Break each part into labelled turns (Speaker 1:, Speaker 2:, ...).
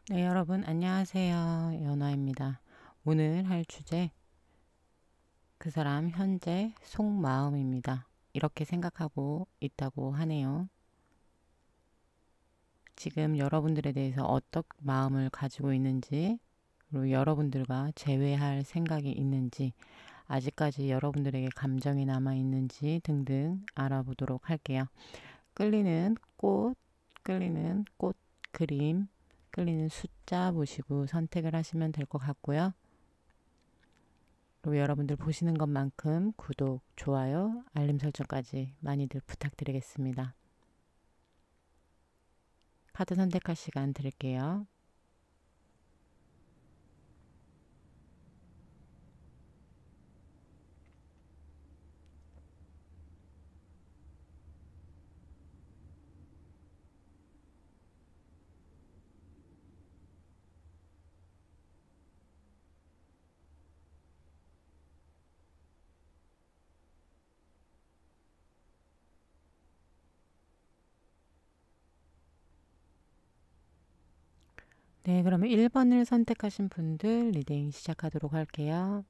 Speaker 1: 네, 여러분 안녕하세요. 연아입니다. 오늘 할 주제 그 사람 현재 속마음입니다. 이렇게 생각하고 있다고 하네요. 지금 여러분들에 대해서 어떤 마음을 가지고 있는지, 그리고 여러분들과 재회할 생각이 있는지, 아직까지 여러분들에게 감정이 남아 있는지 등등 알아보도록 할게요. 끌리는 꽃, 끌리는 꽃 그림, 끌리는 숫자 보시고 선택을 하시면 될 것 같고요. 그리고 여러분들 보시는 것만큼 구독, 좋아요, 알림 설정까지 많이들 부탁드리겠습니다. 카드 선택할 시간 드릴게요. 네, 그러면 1번을 선택하신 분들 리딩 시작하도록 할게요.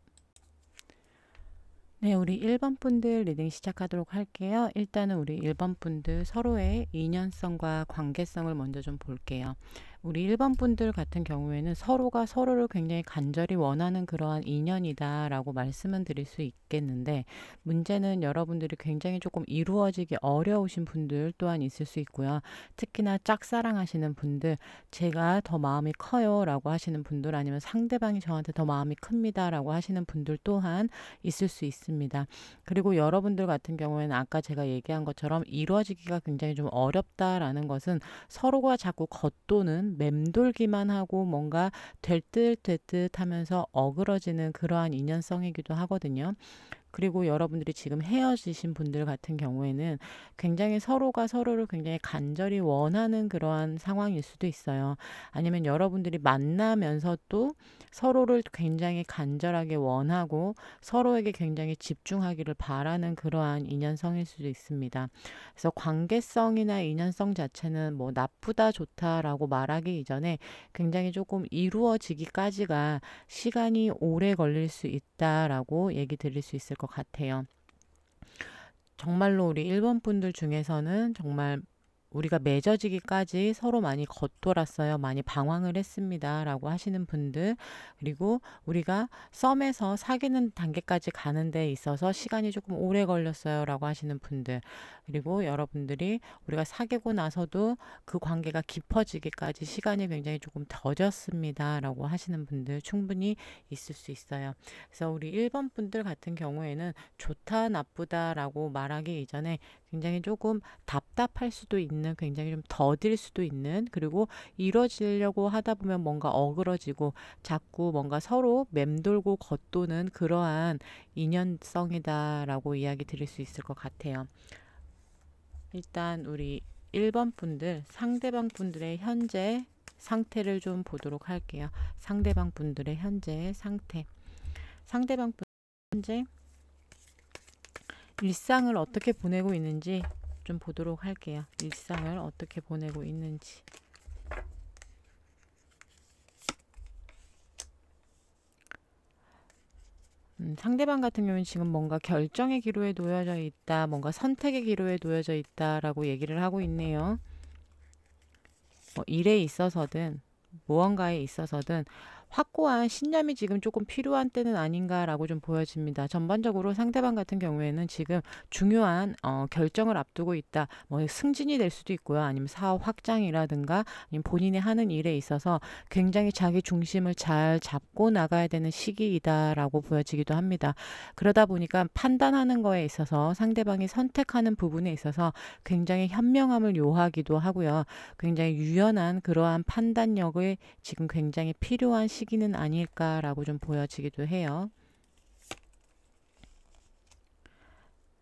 Speaker 1: 네, 우리 1번 분들 리딩 시작하도록 할게요. 일단은 우리 1번 분들 서로의 인연성과 관계성을 먼저 좀 볼게요. 우리 1번 분들 같은 경우에는 서로가 서로를 굉장히 간절히 원하는 그러한 인연이다라고 말씀은 드릴 수 있겠는데, 문제는 여러분들이 굉장히 조금 이루어지기 어려우신 분들 또한 있을 수 있고요. 특히나 짝사랑하시는 분들, 제가 더 마음이 커요 라고 하시는 분들, 아니면 상대방이 저한테 더 마음이 큽니다 라고 하시는 분들 또한 있을 수 있습니다. 그리고 여러분들 같은 경우에는 아까 제가 얘기한 것처럼 이루어지기가 굉장히 좀 어렵다라는 것은 서로가 자꾸 겉도는 맴돌기만 하고 뭔가 될 듯 될 듯 하면서 어그러지는 그러한 인연성이기도 하거든요. 그리고 여러분들이 지금 헤어지신 분들 같은 경우에는 굉장히 서로가 서로를 굉장히 간절히 원하는 그러한 상황일 수도 있어요. 아니면 여러분들이 만나면서 또 서로를 굉장히 간절하게 원하고 서로에게 굉장히 집중하기를 바라는 그러한 인연성일 수도 있습니다. 그래서 관계성이나 인연성 자체는 뭐 나쁘다 좋다라고 말하기 이전에 굉장히 조금 이루어지기까지가 시간이 오래 걸릴 수 있다라고 얘기 드릴 수 있을 것 같아요. 정말로 우리 1번 분들 중에서는 정말 우리가 맺어지기까지 서로 많이 겉돌았어요. 많이 방황을 했습니다. 라고 하시는 분들, 그리고 우리가 썸에서 사귀는 단계까지 가는 데 있어서 시간이 조금 오래 걸렸어요. 라고 하시는 분들, 그리고 여러분들이 우리가 사귀고 나서도 그 관계가 깊어지기까지 시간이 굉장히 조금 더뎠습니다. 라고 하시는 분들 충분히 있을 수 있어요. 그래서 우리 1번 분들 같은 경우에는 좋다, 나쁘다 라고 말하기 이전에 굉장히 조금 답답할 수도 있는, 굉장히 좀 더딜 수도 있는, 그리고 이뤄지려고 하다 보면 뭔가 어그러지고 자꾸 뭔가 서로 맴돌고 겉도는 그러한 인연성이다라고 이야기 드릴 수 있을 것 같아요. 일단 우리 1번 분들, 상대방 분들의 현재 상태를 좀 보도록 할게요. 상대방 분들의 현재 상태. 상대방 분 현재 일상을 어떻게 보내고 있는지 좀 보도록 할게요. 일상을 어떻게 보내고 있는지. 상대방 같은 경우는 지금 뭔가 결정의 기로에 놓여져 있다, 뭔가 선택의 기로에 놓여져 있다라고 얘기를 하고 있네요. 뭐 일에 있어서든 무언가에 있어서든 확고한 신념이 지금 조금 필요한 때는 아닌가라고 좀 보여집니다. 전반적으로 상대방 같은 경우에는 지금 중요한 결정을 앞두고 있다. 뭐 승진이 될 수도 있고요. 아니면 사업 확장이라든가 아니면 본인이 하는 일에 있어서 굉장히 자기 중심을 잘 잡고 나가야 되는 시기이다라고 보여지기도 합니다. 그러다 보니까 판단하는 거에 있어서 상대방이 선택하는 부분에 있어서 굉장히 현명함을 요하기도 하고요. 굉장히 유연한 그러한 판단력을 지금 굉장히 필요한 시기는 아닐까라고 좀 보여지기도 해요.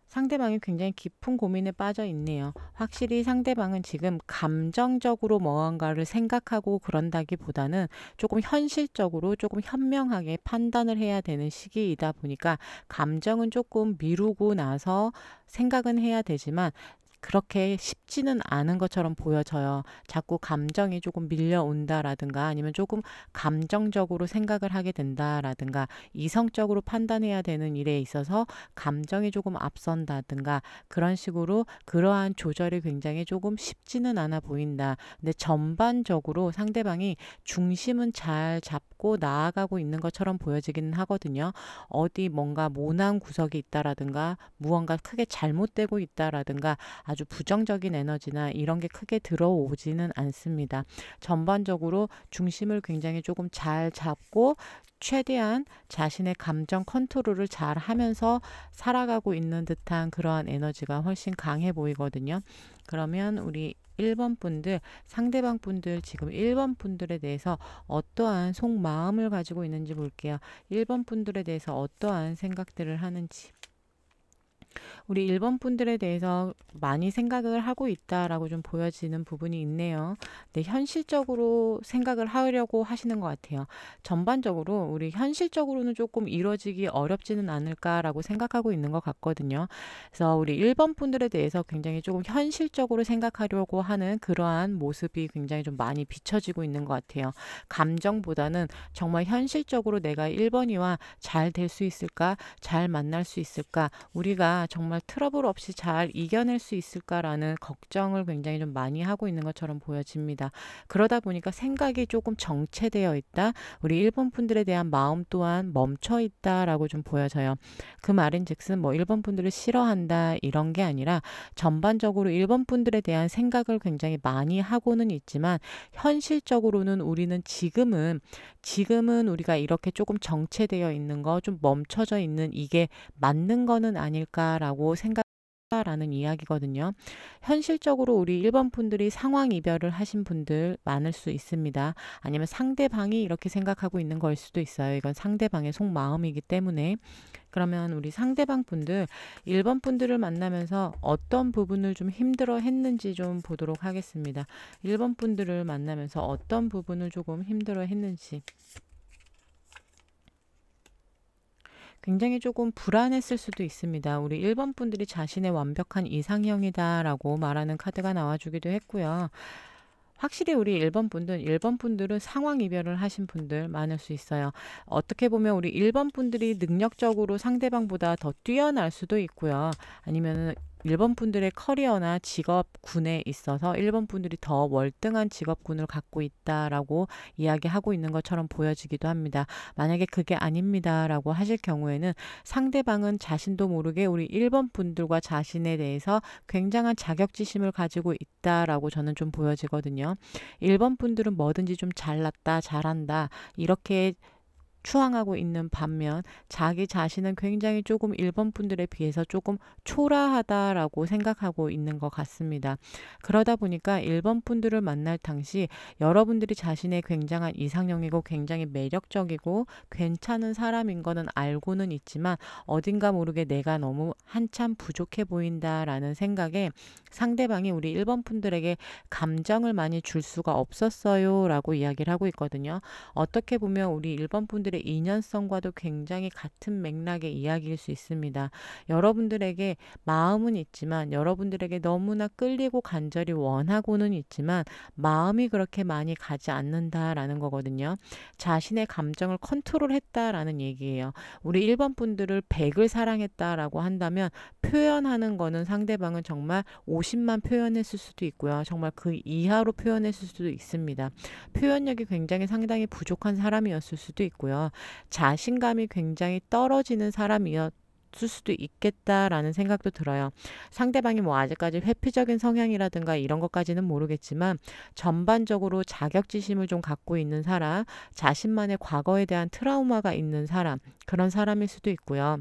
Speaker 1: 상대방이 굉장히 깊은 고민에 빠져 있네요. 확실히 상대방은 지금 감정적으로 무언가를 생각하고 그런다기보다는 조금 현실적으로 조금 현명하게 판단을 해야 되는 시기이다 보니까 감정은 조금 미루고 나서 생각은 해야 되지만 그렇게 쉽지는 않은 것처럼 보여져요. 자꾸 감정이 조금 밀려온다라든가 아니면 조금 감정적으로 생각을 하게 된다라든가 이성적으로 판단해야 되는 일에 있어서 감정이 조금 앞선다든가 그런 식으로 그러한 조절이 굉장히 조금 쉽지는 않아 보인다. 근데 전반적으로 상대방이 중심은 잘 잡고 나아가고 있는 것처럼 보여지기는 하거든요. 어디 뭔가 모난 구석이 있다라든가 무언가 크게 잘못되고 있다라든가 아주 부정적인 에너지나 이런 게 크게 들어오지는 않습니다. 전반적으로 중심을 굉장히 조금 잘 잡고 최대한 자신의 감정 컨트롤을 잘 하면서 살아가고 있는 듯한 그러한 에너지가 훨씬 강해 보이거든요. 그러면 우리 1번 분들, 상대방 분들, 지금 1번 분들에 대해서 어떠한 속마음을 가지고 있는지 볼게요. 1번 분들에 대해서 어떠한 생각들을 하는지. 우리 1번 분들에 대해서 많이 생각을 하고 있다라고 좀 보여지는 부분이 있네요. 네, 현실적으로 생각을 하려고 하시는 것 같아요. 전반적으로 우리 현실적으로는 조금 이루어지기 어렵지는 않을까라고 생각하고 있는 것 같거든요. 그래서 우리 1번 분들에 대해서 굉장히 조금 현실적으로 생각하려고 하는 그러한 모습이 굉장히 좀 많이 비춰지고 있는 것 같아요. 감정보다는 정말 현실적으로 내가 1번이와 잘 될 수 있을까? 잘 만날 수 있을까? 우리가 정말 트러블 없이 잘 이겨낼 수 있을까라는 걱정을 굉장히 좀 많이 하고 있는 것처럼 보여집니다. 그러다 보니까 생각이 조금 정체되어 있다. 우리 1번 분들에 대한 마음 또한 멈춰 있다라고 좀 보여져요. 그 말인즉슨 뭐 1번 분들을 싫어한다 이런 게 아니라 전반적으로 1번 분들에 대한 생각을 굉장히 많이 하고는 있지만 현실적으로는 우리는 지금은 우리가 이렇게 조금 정체되어 있는 거, 좀 멈춰져 있는 이게 맞는 거는 아닐까라고 생각하라는 이야기거든요. 현실적으로 우리 1번 분들이 상황 이별을 하신 분들 많을 수 있습니다. 아니면 상대방이 이렇게 생각하고 있는 걸 수도 있어요. 이건 상대방의 속마음이기 때문에. 그러면 우리 상대방 분들, 1번 분들을 만나면서 어떤 부분을 좀 힘들어 했는지 좀 보도록 하겠습니다. 1번 분들을 만나면서 어떤 부분을 조금 힘들어 했는지. 굉장히 조금 불안했을 수도 있습니다. 우리 1번 분들이 자신의 완벽한 이상형이다라고 말하는 카드가 나와주기도 했고요. 확실히 우리 1번 분들은 상황 이별을 하신 분들 많을 수 있어요. 어떻게 보면 우리 1번 분들이 능력적으로 상대방보다 더 뛰어날 수도 있고요. 아니면은 1번 분들의 커리어나 직업군에 있어서 1번 분들이 더 월등한 직업군을 갖고 있다라고 이야기하고 있는 것처럼 보여지기도 합니다. 만약에 그게 아닙니다라고 하실 경우에는 상대방은 자신도 모르게 우리 1번 분들과 자신에 대해서 굉장한 자격지심을 가지고 있다라고 저는 좀 보여지거든요. 1번 분들은 뭐든지 좀 잘났다, 잘한다 이렇게 추앙하고 있는 반면 자기 자신은 굉장히 조금 1번 분들에 비해서 조금 초라하다라고 생각하고 있는 것 같습니다. 그러다 보니까 1번 분들을 만날 당시 여러분들이 자신의 굉장한 이상형이고 굉장히 매력적이고 괜찮은 사람인 거는 알고는 있지만 어딘가 모르게 내가 너무 한참 부족해 보인다라는 생각에 상대방이 우리 1번 분들에게 감정을 많이 줄 수가 없었어요 라고 이야기를 하고 있거든요. 어떻게 보면 우리 1번 분들의 인연성과도 굉장히 같은 맥락의 이야기일 수 있습니다. 여러분들에게 마음은 있지만 여러분들에게 너무나 끌리고 간절히 원하고는 있지만 마음이 그렇게 많이 가지 않는다라는 거거든요. 자신의 감정을 컨트롤했다라는 얘기예요. 우리 1번 분들을 100을 사랑했다라고 한다면 표현하는 거는 상대방은 정말 50만 표현했을 수도 있고요. 정말 그 이하로 표현했을 수도 있습니다. 표현력이 굉장히 상당히 부족한 사람이었을 수도 있고요. 자신감이 굉장히 떨어지는 사람이었을 수도 있겠다라는 생각도 들어요. 상대방이 뭐 아직까지 회피적인 성향이라든가 이런 것까지는 모르겠지만 전반적으로 자격지심을 좀 갖고 있는 사람, 자신만의 과거에 대한 트라우마가 있는 사람, 그런 사람일 수도 있고요.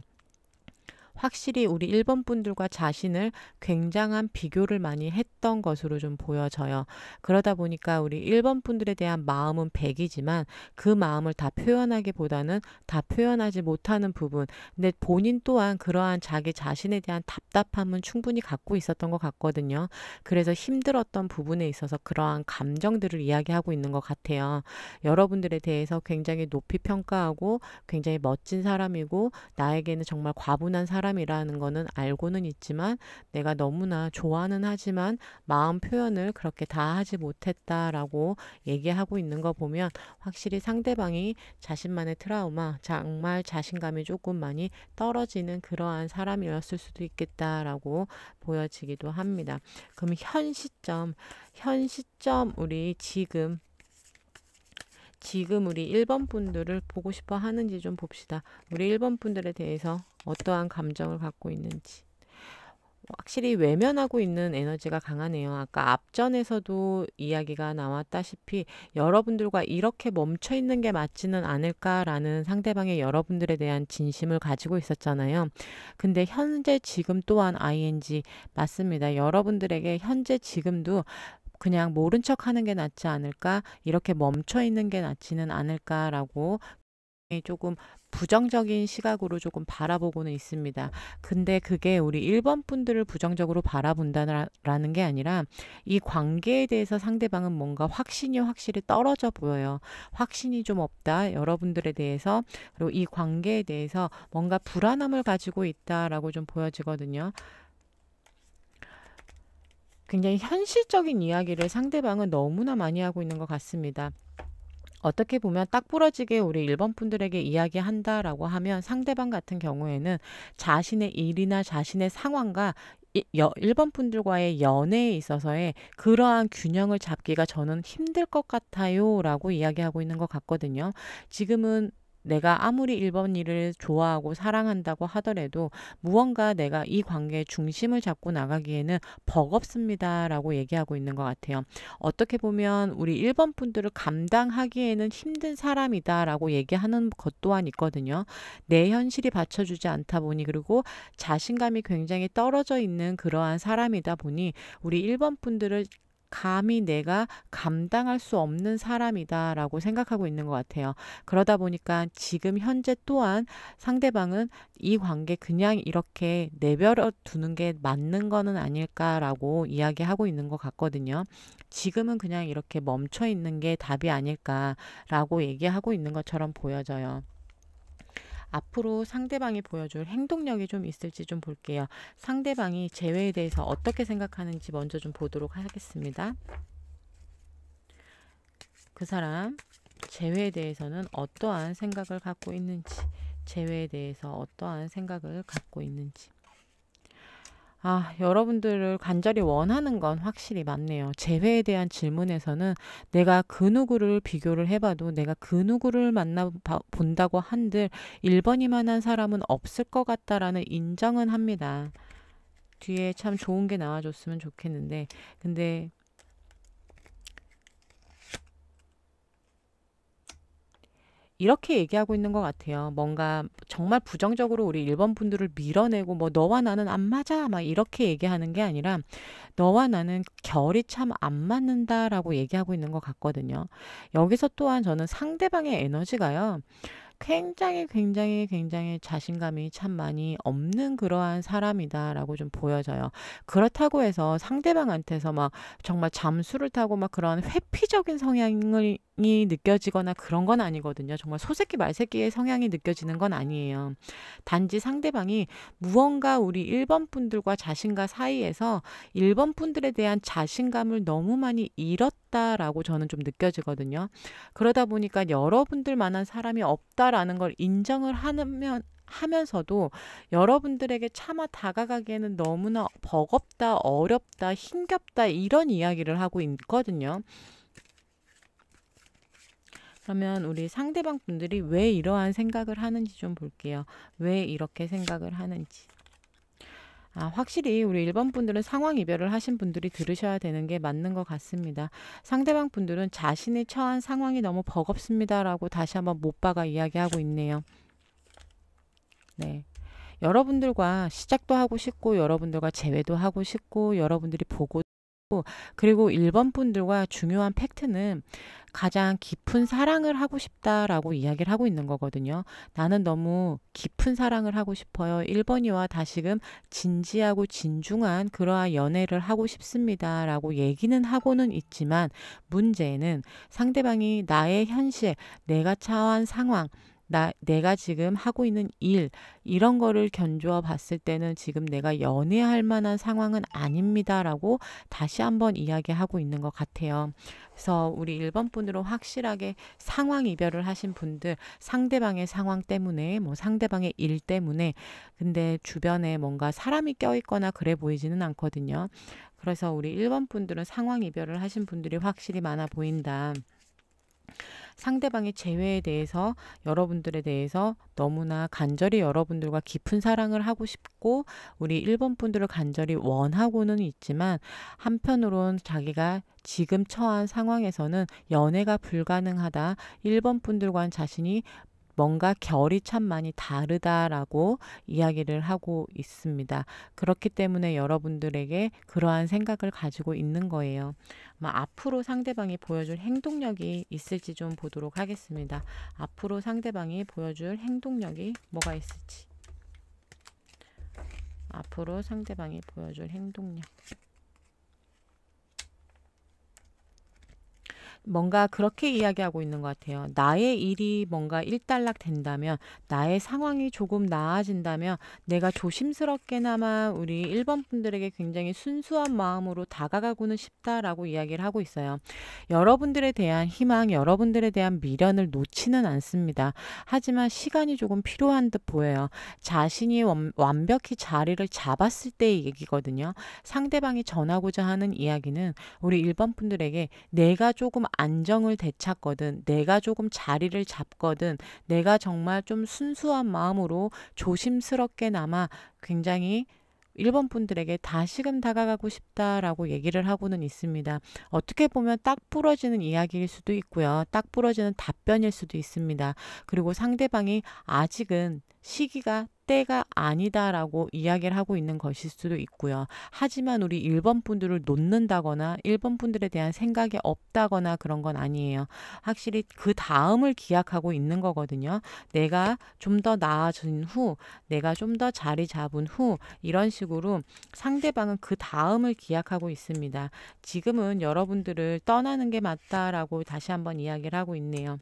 Speaker 1: 확실히 우리 1번 분들과 자신을 굉장한 비교를 많이 했던 것으로 좀 보여져요. 그러다 보니까 우리 1번 분들에 대한 마음은 100이지만 그 마음을 다 표현하기보다는 다 표현하지 못하는 부분. 근데 본인 또한 그러한 자기 자신에 대한 답답함은 충분히 갖고 있었던 것 같거든요. 그래서 힘들었던 부분에 있어서 그러한 감정들을 이야기하고 있는 것 같아요. 여러분들에 대해서 굉장히 높이 평가하고 굉장히 멋진 사람이고 나에게는 정말 과분한 사람 사람이라는 거는 알고는 있지만 내가 너무나 좋아는 하지만 마음 표현을 그렇게 다 하지 못했다라고 얘기하고 있는 거 보면 확실히 상대방이 자신만의 트라우마, 정말 자신감이 조금 많이 떨어지는 그러한 사람이었을 수도 있겠다라고 보여지기도 합니다. 그럼 현 시점 우리 지금 우리 1번 분들을 보고 싶어 하는지 좀 봅시다. 우리 1번 분들에 대해서 어떠한 감정을 갖고 있는지. 확실히 외면하고 있는 에너지가 강하네요. 아까 앞전에서도 이야기가 나왔다시피 여러분들과 이렇게 멈춰 있는 게 맞지는 않을까라는 상대방의 여러분들에 대한 진심을 가지고 있었잖아요. 근데 현재 지금 또한 ING 맞습니다. 여러분들에게 현재 지금도 그냥 모른 척 하는 게 낫지 않을까? 이렇게 멈춰 있는 게 낫지는 않을까라고 조금 부정적인 시각으로 조금 바라보고는 있습니다. 근데 그게 우리 1번 분들을 부정적으로 바라본다라는 게 아니라 이 관계에 대해서 상대방은 뭔가 확실히 떨어져 보여요. 확신이 좀 없다. 여러분들에 대해서. 그리고 이 관계에 대해서 뭔가 불안함을 가지고 있다라고 좀 보여지거든요. 굉장히 현실적인 이야기를 상대방은 너무나 많이 하고 있는 것 같습니다. 어떻게 보면 딱 부러지게 우리 1번 분들에게 이야기한다라고 하면 상대방 같은 경우에는 자신의 일이나 자신의 상황과 1번 분들과의 연애에 있어서의 그러한 균형을 잡기가 저는 힘들 것 같아요 라고 이야기하고 있는 것 같거든요. 지금은 내가 아무리 1번 일을 좋아하고 사랑한다고 하더라도 무언가 내가 이 관계의 중심을 잡고 나가기에는 버겁습니다 라고 얘기하고 있는 것 같아요. 어떻게 보면 우리 1번 분들을 감당하기에는 힘든 사람이다 라고 얘기하는 것 또한 있거든요. 내 현실이 받쳐주지 않다 보니 그리고 자신감이 굉장히 떨어져 있는 그러한 사람이다 보니 우리 1번 분들을 감히 내가 감당할 수 없는 사람이다 라고 생각하고 있는 것 같아요. 그러다 보니까 지금 현재 또한 상대방은 이 관계 그냥 이렇게 내버려 두는 게 맞는 거는 아닐까라고 이야기하고 있는 것 같거든요. 지금은 그냥 이렇게 멈춰 있는 게 답이 아닐까라고 얘기하고 있는 것처럼 보여져요. 앞으로 상대방이 보여줄 행동력이 좀 있을지 좀 볼게요. 상대방이 재회에 대해서 어떻게 생각하는지 먼저 좀 보도록 하겠습니다. 그 사람 재회에 대해서는 어떠한 생각을 갖고 있는지, 재회에 대해서 어떠한 생각을 갖고 있는지. 여러분들을 간절히 원하는 건 확실히 맞네요. 재회에 대한 질문에서는 내가 그 누구를 비교를 해봐도 내가 그 누구를 본다고 한들 1번이만한 사람은 없을 것 같다라는 인정은 합니다. 뒤에 참 좋은 게 나와줬으면 좋겠는데 근데 이렇게 얘기하고 있는 것 같아요. 뭔가 정말 부정적으로 우리 1번 분들을 밀어내고 뭐 너와 나는 안 맞아 막 이렇게 얘기하는 게 아니라 너와 나는 결이 참 안 맞는다라고 얘기하고 있는 것 같거든요. 여기서 또한 저는 상대방의 에너지가요. 굉장히 자신감이 참 많이 없는 그러한 사람이다라고 좀 보여져요. 그렇다고 해서 상대방한테서 막 정말 잠수를 타고 막 그런 회피적인 성향이 느껴지거나 그런 건 아니거든요. 정말 소새끼 말새끼의 성향이 느껴지는 건 아니에요. 단지 상대방이 무언가 우리 1번 분들과 자신과 사이에서 1번 분들에 대한 자신감을 너무 많이 잃었다라고 저는 좀 느껴지거든요. 그러다 보니까 여러분들만한 사람이 없다라는 걸 인정을 하면서도 여러분들에게 차마 다가가기에는 너무나 버겁다, 어렵다, 힘겹다 이런 이야기를 하고 있거든요. 그러면 우리 상대방 분들이 왜 이러한 생각을 하는지 좀 볼게요. 왜 이렇게 생각을 하는지. 확실히 우리 1번 분들은 상황 이별을 하신 분들이 들으셔야 되는 게 맞는 것 같습니다. 상대방 분들은 자신이 처한 상황이 너무 버겁습니다라고 다시 한번 못 박아 이야기하고 있네요. 네. 여러분들과 시작도 하고 싶고 여러분들과 재회도 하고 싶고 여러분들이 보고 그리고 1번 분들과 중요한 팩트는 가장 깊은 사랑을 하고 싶다라고 이야기를 하고 있는 거거든요. 나는 너무 깊은 사랑을 하고 싶어요. 1번이와 다시금 진지하고 진중한 그러한 연애를 하고 싶습니다. 라고 얘기는 하고는 있지만 문제는 상대방이 나의 현실, 내가 처한 상황, 내가 지금 하고 있는 일, 이런 거를 견주어 봤을 때는 지금 내가 연애할 만한 상황은 아닙니다라고 다시 한번 이야기하고 있는 것 같아요. 그래서 우리 1번 분들은 확실하게 상황 이별을 하신 분들, 상대방의 상황 때문에, 뭐 상대방의 일 때문에, 근데 주변에 뭔가 사람이 껴있거나 그래 보이지는 않거든요. 그래서 우리 1번 분들은 상황 이별을 하신 분들이 확실히 많아 보인다. 상대방의 재회에 대해서, 여러분들에 대해서 너무나 간절히 여러분들과 깊은 사랑을 하고 싶고 우리 1번 분들을 간절히 원하고는 있지만, 한편으론 자기가 지금 처한 상황에서는 연애가 불가능하다, 1번 분들과는 자신이 뭔가 결이 참 많이 다르다라고 이야기를 하고 있습니다. 그렇기 때문에 여러분들에게 그러한 생각을 가지고 있는 거예요. 앞으로 상대방이 보여줄 행동력이 있을지 좀 보도록 하겠습니다. 앞으로 상대방이 보여줄 행동력이 뭐가 있을지. 앞으로 상대방이 보여줄 행동력. 뭔가 그렇게 이야기하고 있는 것 같아요. 나의 일이 뭔가 일단락 된다면, 나의 상황이 조금 나아진다면 내가 조심스럽게나마 우리 1번 분들에게 굉장히 순수한 마음으로 다가가고는 싶다라고 이야기를 하고 있어요. 여러분들에 대한 희망, 여러분들에 대한 미련을 놓지는 않습니다. 하지만 시간이 조금 필요한 듯 보여요. 자신이 완벽히 자리를 잡았을 때의 얘기거든요. 상대방이 전하고자 하는 이야기는 우리 1번 분들에게 내가 조금 안정을 되찾거든, 내가 조금 자리를 잡거든, 내가 정말 좀 순수한 마음으로 조심스럽게나마 굉장히 1번 분들에게 다시금 다가가고 싶다라고 얘기를 하고는 있습니다. 어떻게 보면 딱 부러지는 이야기일 수도 있고요. 딱 부러지는 답변일 수도 있습니다. 그리고 상대방이 아직은 시기가 때가 아니다라고 이야기를 하고 있는 것일 수도 있고요. 하지만 우리 1번 분들을 놓는다거나 1번 분들에 대한 생각이 없다거나 그런 건 아니에요. 확실히 그 다음을 기약하고 있는 거거든요. 내가 좀 더 나아진 후, 내가 좀 더 자리 잡은 후, 이런 식으로 상대방은 그 다음을 기약하고 있습니다. 지금은 여러분들을 떠나는 게 맞다라고 다시 한번 이야기를 하고 있네요.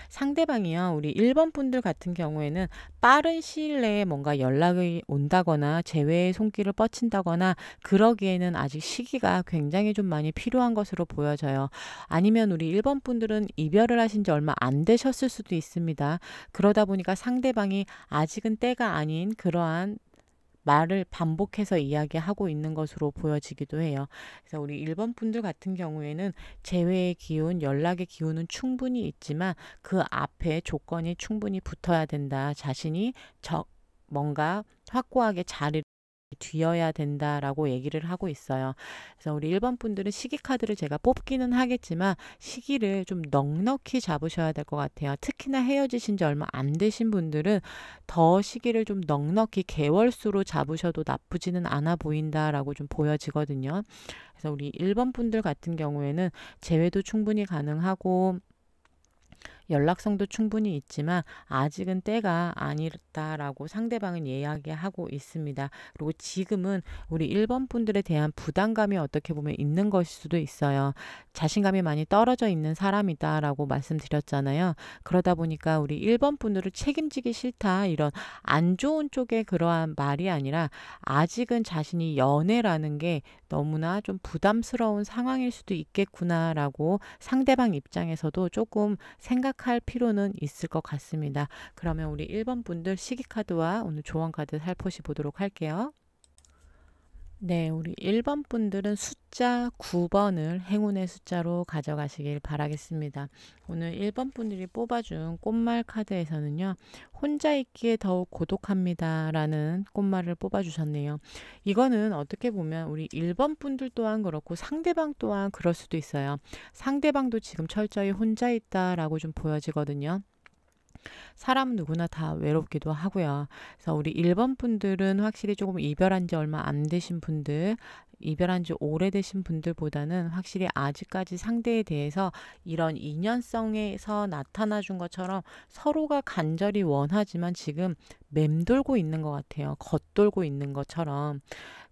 Speaker 1: 상대방이요, 우리 1번 분들 같은 경우에는 빠른 시일 내에 뭔가 연락이 온다거나 재회의 손길을 뻗친다거나 그러기에는 아직 시기가 굉장히 좀 많이 필요한 것으로 보여져요. 아니면 우리 1번 분들은 이별을 하신 지 얼마 안 되셨을 수도 있습니다. 그러다 보니까 상대방이 아직은 때가 아닌 그러한 말을 반복해서 이야기하고 있는 것으로 보여지기도 해요. 그래서 우리 1번 분들 같은 경우에는 재회의 기운, 연락의 기운은 충분히 있지만 그 앞에 조건이 충분히 붙어야 된다. 자신이 뭔가 확고하게 자리를 뒤어야 된다라고 얘기를 하고 있어요. 그래서 우리 1번 분들은 시기 카드를 제가 뽑기는 하겠지만 시기를 좀 넉넉히 잡으셔야 될 것 같아요. 특히나 헤어지신 지 얼마 안 되신 분들은 더 시기를 좀 넉넉히 개월수로 잡으셔도 나쁘지는 않아 보인다라고 좀 보여지거든요. 그래서 우리 1번 분들 같은 경우에는 재회도 충분히 가능하고 연락성도 충분히 있지만 아직은 때가 아니다라고 상대방은 이야기하고 있습니다. 그리고 지금은 우리 1번 분들에 대한 부담감이 어떻게 보면 있는 것일 수도 있어요. 자신감이 많이 떨어져 있는 사람이다라고 말씀드렸잖아요. 그러다 보니까 우리 1번 분들을 책임지기 싫다, 이런 안 좋은 쪽의 그러한 말이 아니라 아직은 자신이 연애라는 게 너무나 좀 부담스러운 상황일 수도 있겠구나라고 상대방 입장에서도 조금 생각할 필요는 있을 것 같습니다. 그러면 우리 1번 분들 시기 카드와 오늘 조언 카드 살포시 보도록 할게요. 네, 우리 1번 분들은 숫자 9번을 행운의 숫자로 가져가시길 바라겠습니다. 오늘 1번 분들이 뽑아준 꽃말 카드에서는요, 혼자 있기에 더욱 고독합니다 라는 꽃말을 뽑아주셨네요. 이거는 어떻게 보면 우리 1번 분들 또한 그렇고 상대방 또한 그럴 수도 있어요. 상대방도 지금 철저히 혼자 있다라고 좀 보여지거든요. 사람은 누구나 다 외롭기도 하고요. 그래서 우리 1번 분들은 확실히 조금 이별한 지 얼마 안 되신 분들, 이별한 지 오래되신 분들보다는 확실히 아직까지 상대에 대해서 이런 인연성에서 나타나 준 것처럼 서로가 간절히 원하지만 지금 맴돌고 있는 것 같아요. 겉돌고 있는 것처럼.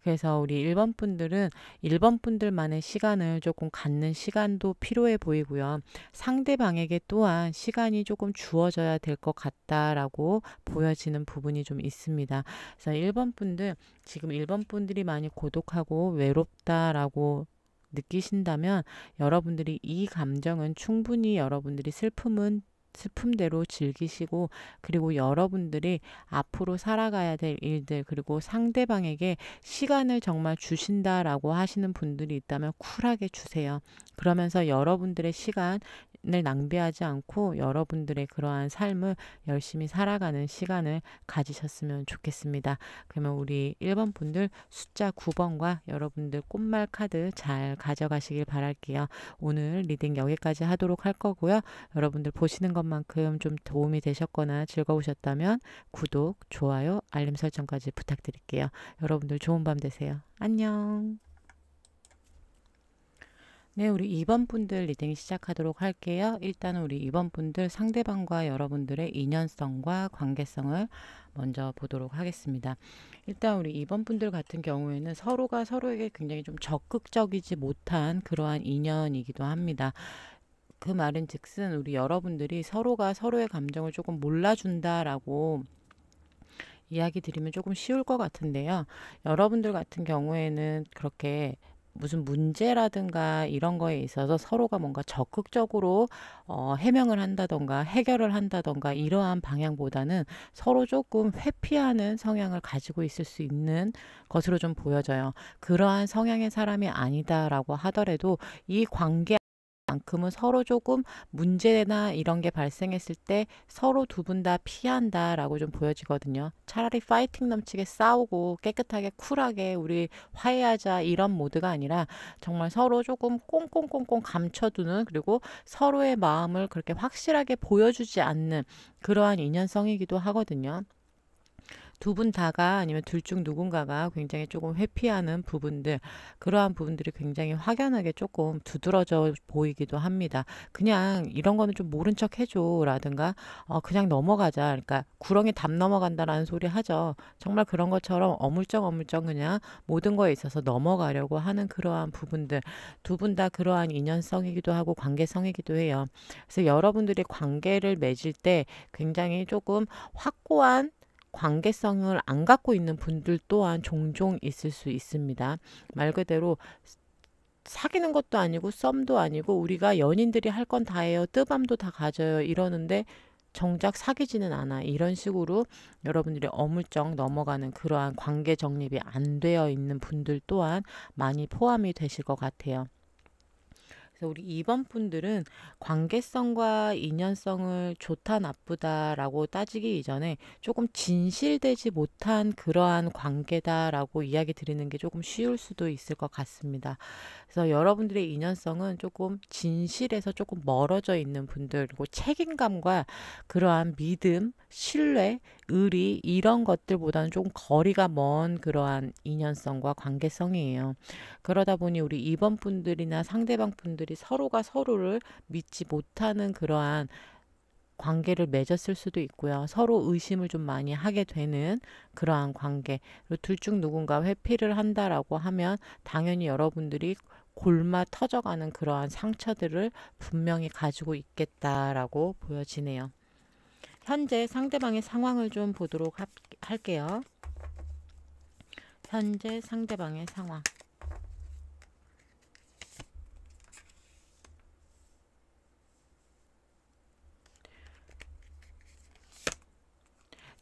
Speaker 1: 그래서 우리 1번 분들은 1번 분들만의 시간을 조금 갖는 시간도 필요해 보이고요. 상대방에게 또한 시간이 조금 주어져야 될 것 같다라고 보여지는 부분이 좀 있습니다. 그래서 1번 분들, 지금 1번 분들이 많이 고독하고 외롭다라고 느끼신다면 여러분들이 이 감정은 충분히 여러분들이 슬픔대로 즐기시고, 그리고 여러분들이 앞으로 살아가야 될 일들, 그리고 상대방에게 시간을 정말 주신다라고 하시는 분들이 있다면 쿨하게 주세요. 그러면서 여러분들의 시간을 낭비하지 않고 여러분들의 그러한 삶을 열심히 살아가는 시간을 가지셨으면 좋겠습니다. 그러면 우리 1번 분들 숫자 9번과 여러분들 꽃말 카드 잘 가져가시길 바랄게요. 오늘 리딩 여기까지 하도록 할 거고요. 여러분들 보시는 것만큼 좀 도움이 되셨거나 즐거우셨다면 구독, 좋아요, 알림 설정까지 부탁드릴게요. 여러분들 좋은 밤 되세요. 안녕. 네, 우리 2번 분들 리딩 시작하도록 할게요. 일단은 우리 2번 분들 상대방과 여러분들의 인연성과 관계성을 먼저 보도록 하겠습니다. 일단 우리 2번 분들 같은 경우에는 서로가 서로에게 굉장히 좀 적극적이지 못한 그러한 인연이기도 합니다. 그 말은 즉슨 우리 여러분들이 서로가 서로의 감정을 조금 몰라준다라고 이야기 드리면 조금 쉬울 것 같은데요. 여러분들 같은 경우에는 그렇게 무슨 문제라든가 이런 거에 있어서 서로가 뭔가 적극적으로 해명을 한다던가 해결을 한다던가 이러한 방향보다는 서로 조금 회피하는 성향을 가지고 있을 수 있는 것으로 좀 보여져요. 그러한 성향의 사람이 아니다라고 하더라도 이 관계 만큼은 서로 조금 문제나 이런 게 발생했을 때 서로 두 분 다 피한다라고 좀 보여지거든요. 차라리 파이팅 넘치게 싸우고 깨끗하게 쿨하게 우리 화해하자 이런 모드가 아니라 정말 서로 조금 꽁꽁꽁꽁 감춰두는, 그리고 서로의 마음을 그렇게 확실하게 보여주지 않는 그러한 인연성이기도 하거든요. 두 분 다가 아니면 둘 중 누군가가 굉장히 조금 회피하는 부분들, 그러한 부분들이 굉장히 확연하게 조금 두드러져 보이기도 합니다. 그냥 이런 거는 좀 모른 척 해줘 라든가 그냥 넘어가자, 그러니까 구렁이 담 넘어간다라는 소리 하죠. 정말 그런 것처럼 어물쩡 그냥 모든 거에 있어서 넘어가려고 하는 그러한 부분들, 두 분 다 그러한 인연성이기도 하고 관계성이기도 해요. 그래서 여러분들이 관계를 맺을 때 굉장히 조금 확고한 관계성을 안 갖고 있는 분들 또한 종종 있을 수 있습니다. 말 그대로 사귀는 것도 아니고 썸도 아니고 우리가 연인들이 할 건 다 해요. 뜨밤도 다 가져요. 이러는데 정작 사귀지는 않아. 이런 식으로 여러분들이 어물쩍 넘어가는 그러한 관계 정립이 안 되어 있는 분들 또한 많이 포함이 되실 것 같아요. 그래서 우리 2번 분들은 관계성과 인연성을 좋다 나쁘다라고 따지기 이전에 조금 진실되지 못한 그러한 관계다라고 이야기 드리는 게 조금 쉬울 수도 있을 것 같습니다. 그래서 여러분들의 인연성은 조금 진실에서 조금 멀어져 있는 분들, 그리고 책임감과 그러한 믿음, 신뢰, 의리 이런 것들보다는 조금 거리가 먼 그러한 인연성과 관계성이에요. 그러다 보니 우리 2번 분들이나 상대방 분들이 서로가 서로를 믿지 못하는 그러한 관계를 맺었을 수도 있고요. 서로 의심을 좀 많이 하게 되는 그러한 관계. 그리고 둘 중 누군가 회피를 한다라고 하면 당연히 여러분들이 골마 터져가는 그러한 상처들을 분명히 가지고 있겠다라고 보여지네요. 현재 상대방의 상황을 좀 보도록 할게요. 현재 상대방의 상황.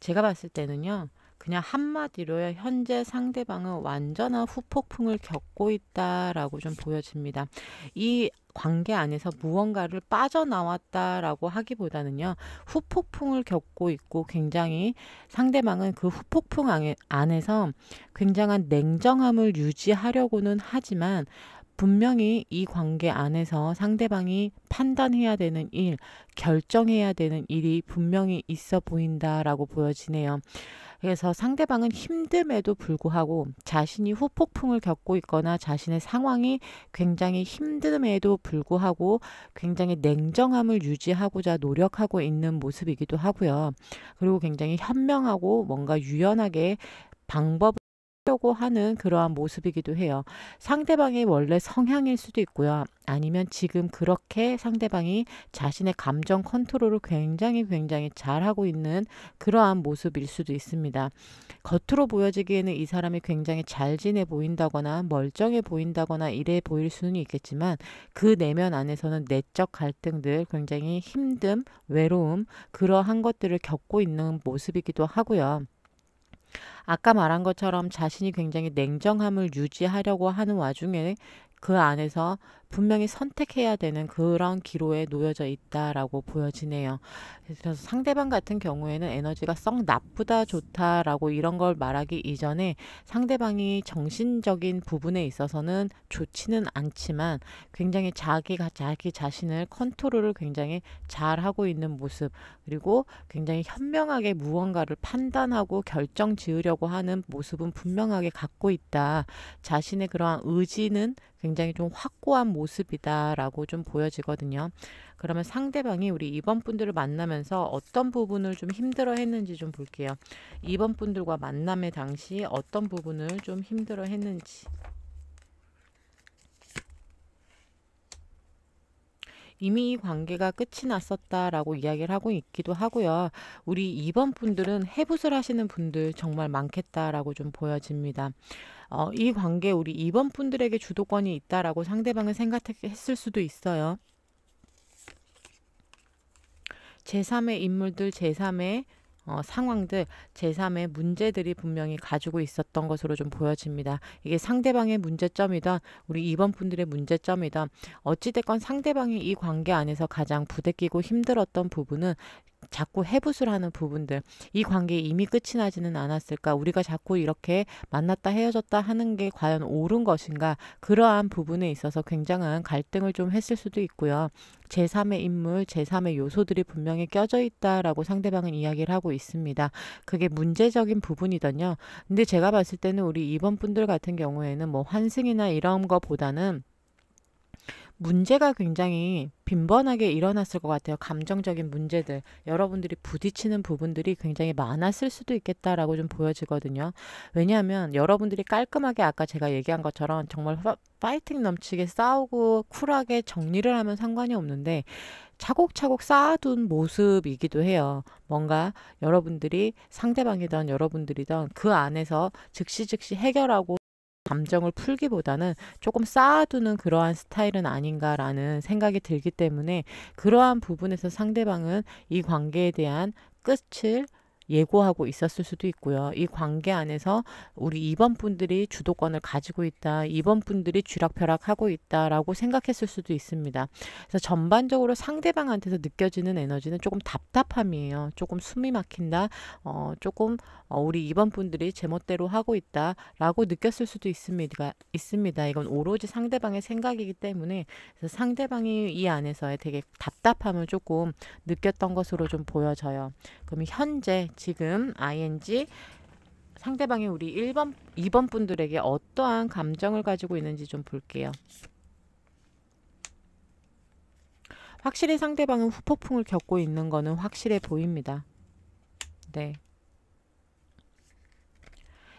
Speaker 1: 제가 봤을 때는요, 그냥 한마디로요, 현재 상대방은 완전한 후폭풍을 겪고 있다라고 좀 보여집니다. 이 관계 안에서 무언가를 빠져나왔다라고 하기보다는요, 후폭풍을 겪고 있고 굉장히 상대방은 그 후폭풍 안에서 굉장한 냉정함을 유지하려고는 하지만 분명히 이 관계 안에서 상대방이 판단해야 되는 일, 결정해야 되는 일이 분명히 있어 보인다라고 보여지네요. 그래서 상대방은 힘듦에도 불구하고 자신이 후폭풍을 겪고 있거나 자신의 상황이 굉장히 힘듦에도 불구하고 굉장히 냉정함을 유지하고자 노력하고 있는 모습이기도 하고요. 그리고 굉장히 현명하고 뭔가 유연하게 방법을 하려고 하는 그러한 모습이기도 해요. 상대방의 원래 성향일 수도 있고요. 아니면 지금 그렇게 상대방이 자신의 감정 컨트롤을 굉장히 잘하고 있는 그러한 모습일 수도 있습니다. 겉으로 보여지기에는 이 사람이 굉장히 잘 지내 보인다거나 멀쩡해 보인다거나 이래 보일 수는 있겠지만 그 내면 안에서는 내적 갈등들, 굉장히 힘듦, 외로움, 그러한 것들을 겪고 있는 모습이기도 하고요. 아까 말한 것처럼 자신이 굉장히 냉정함을 유지하려고 하는 와중에 그 안에서 분명히 선택해야 되는 그런 기로에 놓여져 있다라고 보여지네요. 그래서 상대방 같은 경우에는 에너지가 썩 나쁘다 좋다라고 이런 걸 말하기 이전에 상대방이 정신적인 부분에 있어서는 좋지는 않지만 굉장히 자기 자신을 컨트롤을 굉장히 잘 하고 있는 모습, 그리고 굉장히 현명하게 무언가를 판단하고 결정 지으려고 하는 모습은 분명하게 갖고 있다. 자신의 그러한 의지는 굉장히 좀 확고한 모습이다라고 좀 보여지거든요. 그러면 상대방이 우리 2번 분들을 만나면서 어떤 부분을 좀 힘들어 했는지 좀 볼게요. 2번 분들과 만남의 당시 어떤 부분을 좀 힘들어 했는지. 이미 이 관계가 끝이 났었다라고 이야기를 하고 있기도 하고요. 우리 2번 분들은 해붓을 하시는 분들 정말 많겠다라고 좀 보여집니다. 이 관계 우리 2번 분들에게 주도권이 있다라고 상대방은 생각했을 수도 있어요. 제3의 인물들, 제3의 상황들, 제3의 문제들이 분명히 가지고 있었던 것으로 좀 보여집니다. 이게 상대방의 문제점이든 우리 2번 분들의 문제점이든 어찌됐건 상대방이 이 관계 안에서 가장 부대끼고 힘들었던 부분은 자꾸 해붓을 하는 부분들, 이 관계 이미 끝이 나지는 않았을까, 우리가 자꾸 이렇게 만났다 헤어졌다 하는 게 과연 옳은 것인가, 그러한 부분에 있어서 굉장한 갈등을 좀 했을 수도 있고요. 제3의 인물, 제3의 요소들이 분명히 껴져 있다라고 상대방은 이야기를 하고 있습니다. 그게 문제적인 부분이더군요. 근데 제가 봤을 때는 우리 2번 분들 같은 경우에는 뭐 환승이나 이런 거보다는 문제가 굉장히 빈번하게 일어났을 것 같아요. 감정적인 문제들, 여러분들이 부딪히는 부분들이 굉장히 많았을 수도 있겠다라고 좀 보여지거든요. 왜냐하면 여러분들이 깔끔하게 아까 제가 얘기한 것처럼 정말 파이팅 넘치게 싸우고 쿨하게 정리를 하면 상관이 없는데 차곡차곡 쌓아둔 모습이기도 해요. 뭔가 여러분들이 상대방이든 여러분들이든 그 안에서 즉시 해결하고 감정을 풀기보다는 조금 쌓아두는 그러한 스타일은 아닌가라는 생각이 들기 때문에 그러한 부분에서 상대방은 이 관계에 대한 끝을 예고하고 있었을 수도 있고요. 이 관계 안에서 우리 2번 분들이 주도권을 가지고 있다, 2번 분들이 쥐락펴락하고 있다라고 생각했을 수도 있습니다. 그래서 전반적으로 상대방한테서 느껴지는 에너지는 조금 답답함이에요. 조금 숨이 막힌다, 조금 우리 2번 분들이 제멋대로 하고 있다라고 느꼈을 수도 있습니다. 이건 오로지 상대방의 생각이기 때문에 그래서 상대방이 이 안에서의 되게 답답함을 조금 느꼈던 것으로 좀 보여져요. 그럼 현재 지금 ing 상대방이 우리 1번, 2번 분들에게 어떠한 감정을 가지고 있는지 좀 볼게요. 확실히 상대방은 후폭풍을 겪고 있는 거는 확실해 보입니다. 네.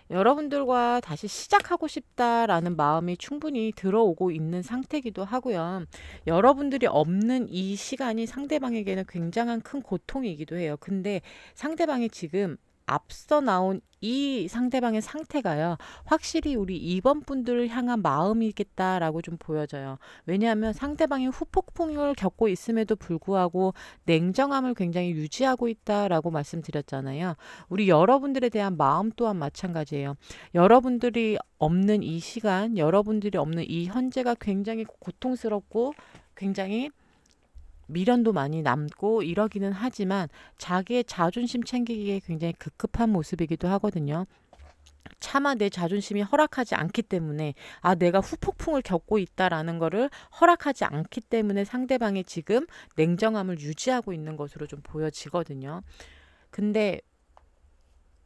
Speaker 1: 여러분들과 다시 시작하고 싶다라는 마음이 충분히 들어오고 있는 상태이기도 하고요. 여러분들이 없는 이 시간이 상대방에게는 굉장한 큰 고통이기도 해요. 근데 상대방이 지금 앞서 나온 이 상대방의 상태가요, 확실히 우리 2번 분들을 향한 마음이겠다라고 좀 보여져요. 왜냐하면 상대방이 후폭풍을 겪고 있음에도 불구하고 냉정함을 굉장히 유지하고 있다라고 말씀드렸잖아요. 우리 여러분들에 대한 마음 또한 마찬가지예요. 여러분들이 없는 이 시간, 여러분들이 없는 이 현재가 굉장히 고통스럽고 굉장히 미련도 많이 남고 이러기는 하지만 자기의 자존심 챙기기에 굉장히 급급한 모습이기도 하거든요. 차마 내 자존심이 허락하지 않기 때문에, 내가 후폭풍을 겪고 있다라는 거를 허락하지 않기 때문에 상대방이 지금 냉정함을 유지하고 있는 것으로 좀 보여지거든요. 근데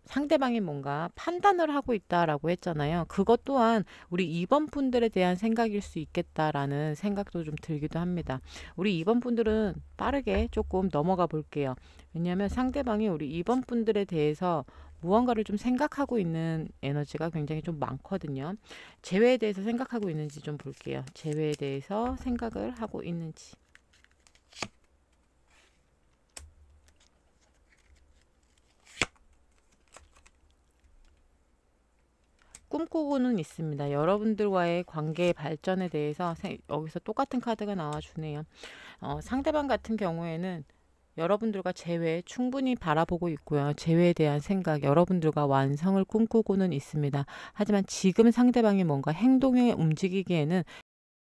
Speaker 1: 상대방이 뭔가 판단을 하고 있다라고 했잖아요. 그것 또한 우리 2번 분들에 대한 생각일 수 있겠다라는 생각도 좀 들기도 합니다. 우리 2번 분들은 빠르게 조금 넘어가 볼게요. 왜냐하면 상대방이 우리 2번 분들에 대해서 무언가를 좀 생각하고 있는 에너지가 굉장히 좀 많거든요. 재회에 대해서 생각하고 있는지 좀 볼게요. 재회에 대해서 생각을 하고 있는지. 꿈꾸고는 있습니다. 여러분들과의 관계 발전에 대해서 여기서 똑같은 카드가 나와주네요. 상대방 같은 경우에는 여러분들과 재회 충분히 바라보고 있고요. 재회에 대한 생각, 여러분들과 완성을 꿈꾸고는 있습니다. 하지만 지금 상대방이 뭔가 행동에 움직이기에는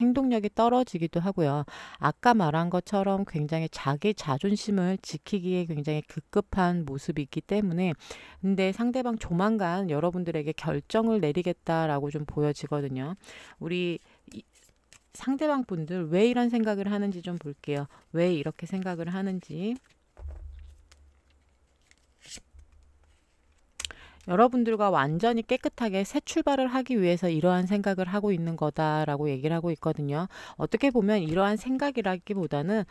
Speaker 1: 행동력이 떨어지기도 하고요. 아까 말한 것처럼 굉장히 자기 자존심을 지키기에 굉장히 급급한 모습이 있기 때문에, 근데 상대방 조만간 여러분들에게 결정을 내리겠다라고 좀 보여지거든요. 우리 상대방 분들 왜 이런 생각을 하는지 좀 볼게요. 왜 이렇게 생각을 하는지. 여러분들과 완전히 깨끗하게 새 출발을 하기 위해서 이러한 생각을 하고 있는 거다라고 얘기를 하고 있거든요. 어떻게 보면 이러한 생각이라기보다는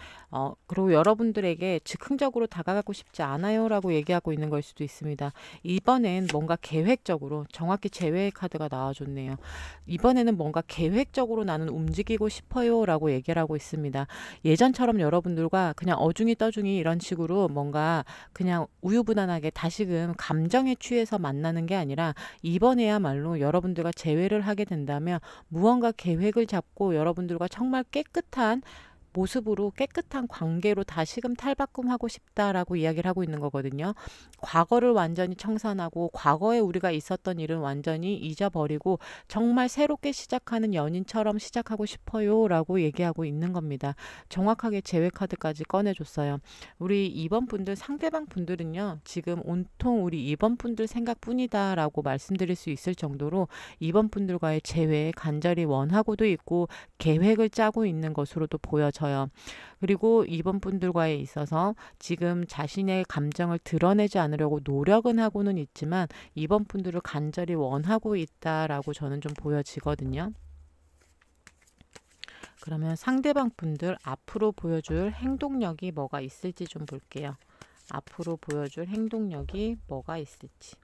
Speaker 1: 그리고 여러분들에게 즉흥적으로 다가가고 싶지 않아요라고 얘기하고 있는 걸 수도 있습니다. 이번엔 뭔가 계획적으로, 정확히 재회의 카드가 나와줬네요. 이번에는 뭔가 계획적으로 나는 움직이고 싶어요라고 얘기를 하고 있습니다. 예전처럼 여러분들과 그냥 어중이 떠중이 이런 식으로 뭔가 그냥 우유부단하게 다시금 감정에 취해서 만나는 게 아니라, 이번에야말로 여러분들과 재회를 하게 된다면 무언가 계획을 잡고 여러분들과 정말 깨끗한 모습으로, 깨끗한 관계로 다시금 탈바꿈하고 싶다라고 이야기를 하고 있는 거거든요. 과거를 완전히 청산하고 과거에 우리가 있었던 일은 완전히 잊어버리고 정말 새롭게 시작하는 연인처럼 시작하고 싶어요 라고 얘기하고 있는 겁니다. 정확하게 재회 카드까지 꺼내줬어요. 우리 2번 분들, 상대방 분들은요, 지금 온통 우리 2번 분들 생각뿐이다 라고 말씀드릴 수 있을 정도로 2번 분들과의 재회 간절히 원하고도 있고 계획을 짜고 있는 것으로도 보여져요. 그리고 2번 분들과에 있어서 지금 자신의 감정을 드러내지 않으려고 노력은 하고는 있지만 2번 분들을 간절히 원하고 있다라고 저는 좀 보여지거든요. 그러면 상대방 분들 앞으로 보여줄 행동력이 뭐가 있을지 좀 볼게요. 앞으로 보여줄 행동력이 뭐가 있을지.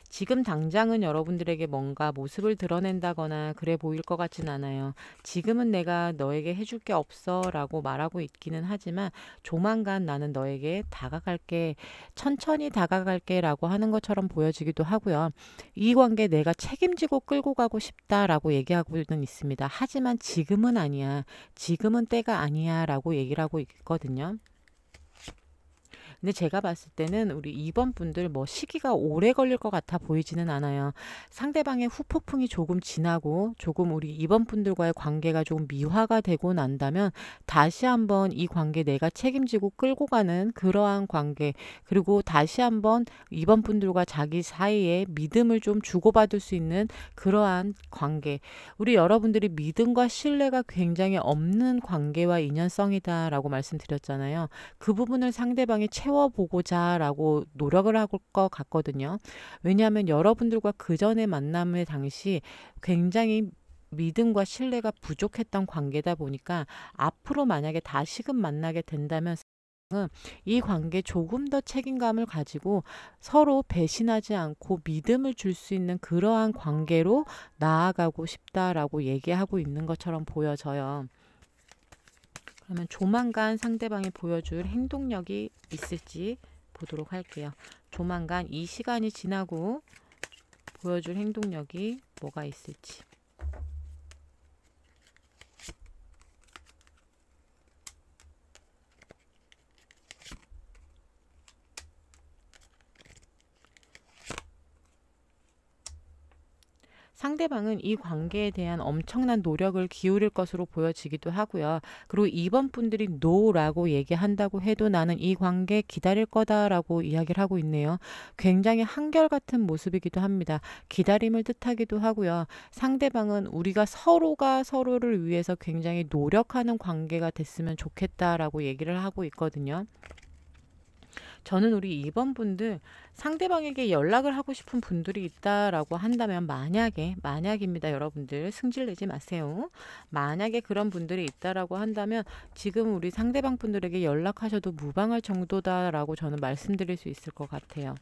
Speaker 1: 지금 당장은 여러분들에게 뭔가 모습을 드러낸다거나 그래 보일 것 같진 않아요. 지금은 내가 너에게 해줄 게 없어 라고 말하고 있기는 하지만 조만간 나는 너에게 다가갈게, 천천히 다가갈게 라고 하는 것처럼 보여지기도 하고요. 이 관계 내가 책임지고 끌고 가고 싶다라고 얘기하고는 있습니다. 하지만 지금은 아니야, 지금은 때가 아니야 라고 얘기를 하고 있거든요. 근데 제가 봤을 때는 우리 2번 분들 뭐 시기가 오래 걸릴 것 같아 보이지는 않아요. 상대방의 후폭풍이 조금 지나고 조금 우리 2번 분들과의 관계가 조금 미화가 되고 난다면 다시 한번 이 관계 내가 책임지고 끌고 가는 그러한 관계, 그리고 다시 한번 2번 분들과 자기 사이에 믿음을 좀 주고받을 수 있는 그러한 관계, 우리 여러분들이 믿음과 신뢰가 굉장히 없는 관계와 인연성이다 라고 말씀드렸잖아요. 그 부분을 상대방이 채워보고자 라고 노력을 할 것 같거든요. 왜냐하면 여러분들과 그 전에 만남의 당시 굉장히 믿음과 신뢰가 부족했던 관계다 보니까 앞으로 만약에 다시금 만나게 된다면 이 관계 조금 더 책임감을 가지고 서로 배신하지 않고 믿음을 줄 수 있는 그러한 관계로 나아가고 싶다라고 얘기하고 있는 것처럼 보여져요. 그러면 조만간 상대방이 보여줄 행동력이 있을지 보도록 할게요. 조만간 이 시간이 지나고 보여줄 행동력이 뭐가 있을지. 상대방은 이 관계에 대한 엄청난 노력을 기울일 것으로 보여지기도 하고요. 그리고 2번 분들이 노라고 얘기한다고 해도 나는 이 관계 기다릴 거다라고 이야기를 하고 있네요. 굉장히 한결같은 모습이기도 합니다. 기다림을 뜻하기도 하고요. 상대방은 우리가 서로가 서로를 위해서 굉장히 노력하는 관계가 됐으면 좋겠다라고 얘기를 하고 있거든요. 저는 우리 2번 분들 상대방에게 연락을 하고 싶은 분들이 있다라고 한다면 만약입니다. 여러분들 승질내지 마세요. 만약에 그런 분들이 있다라고 한다면 지금 우리 상대방 분들에게 연락하셔도 무방할 정도다라고 저는 말씀드릴 수 있을 것 같아요.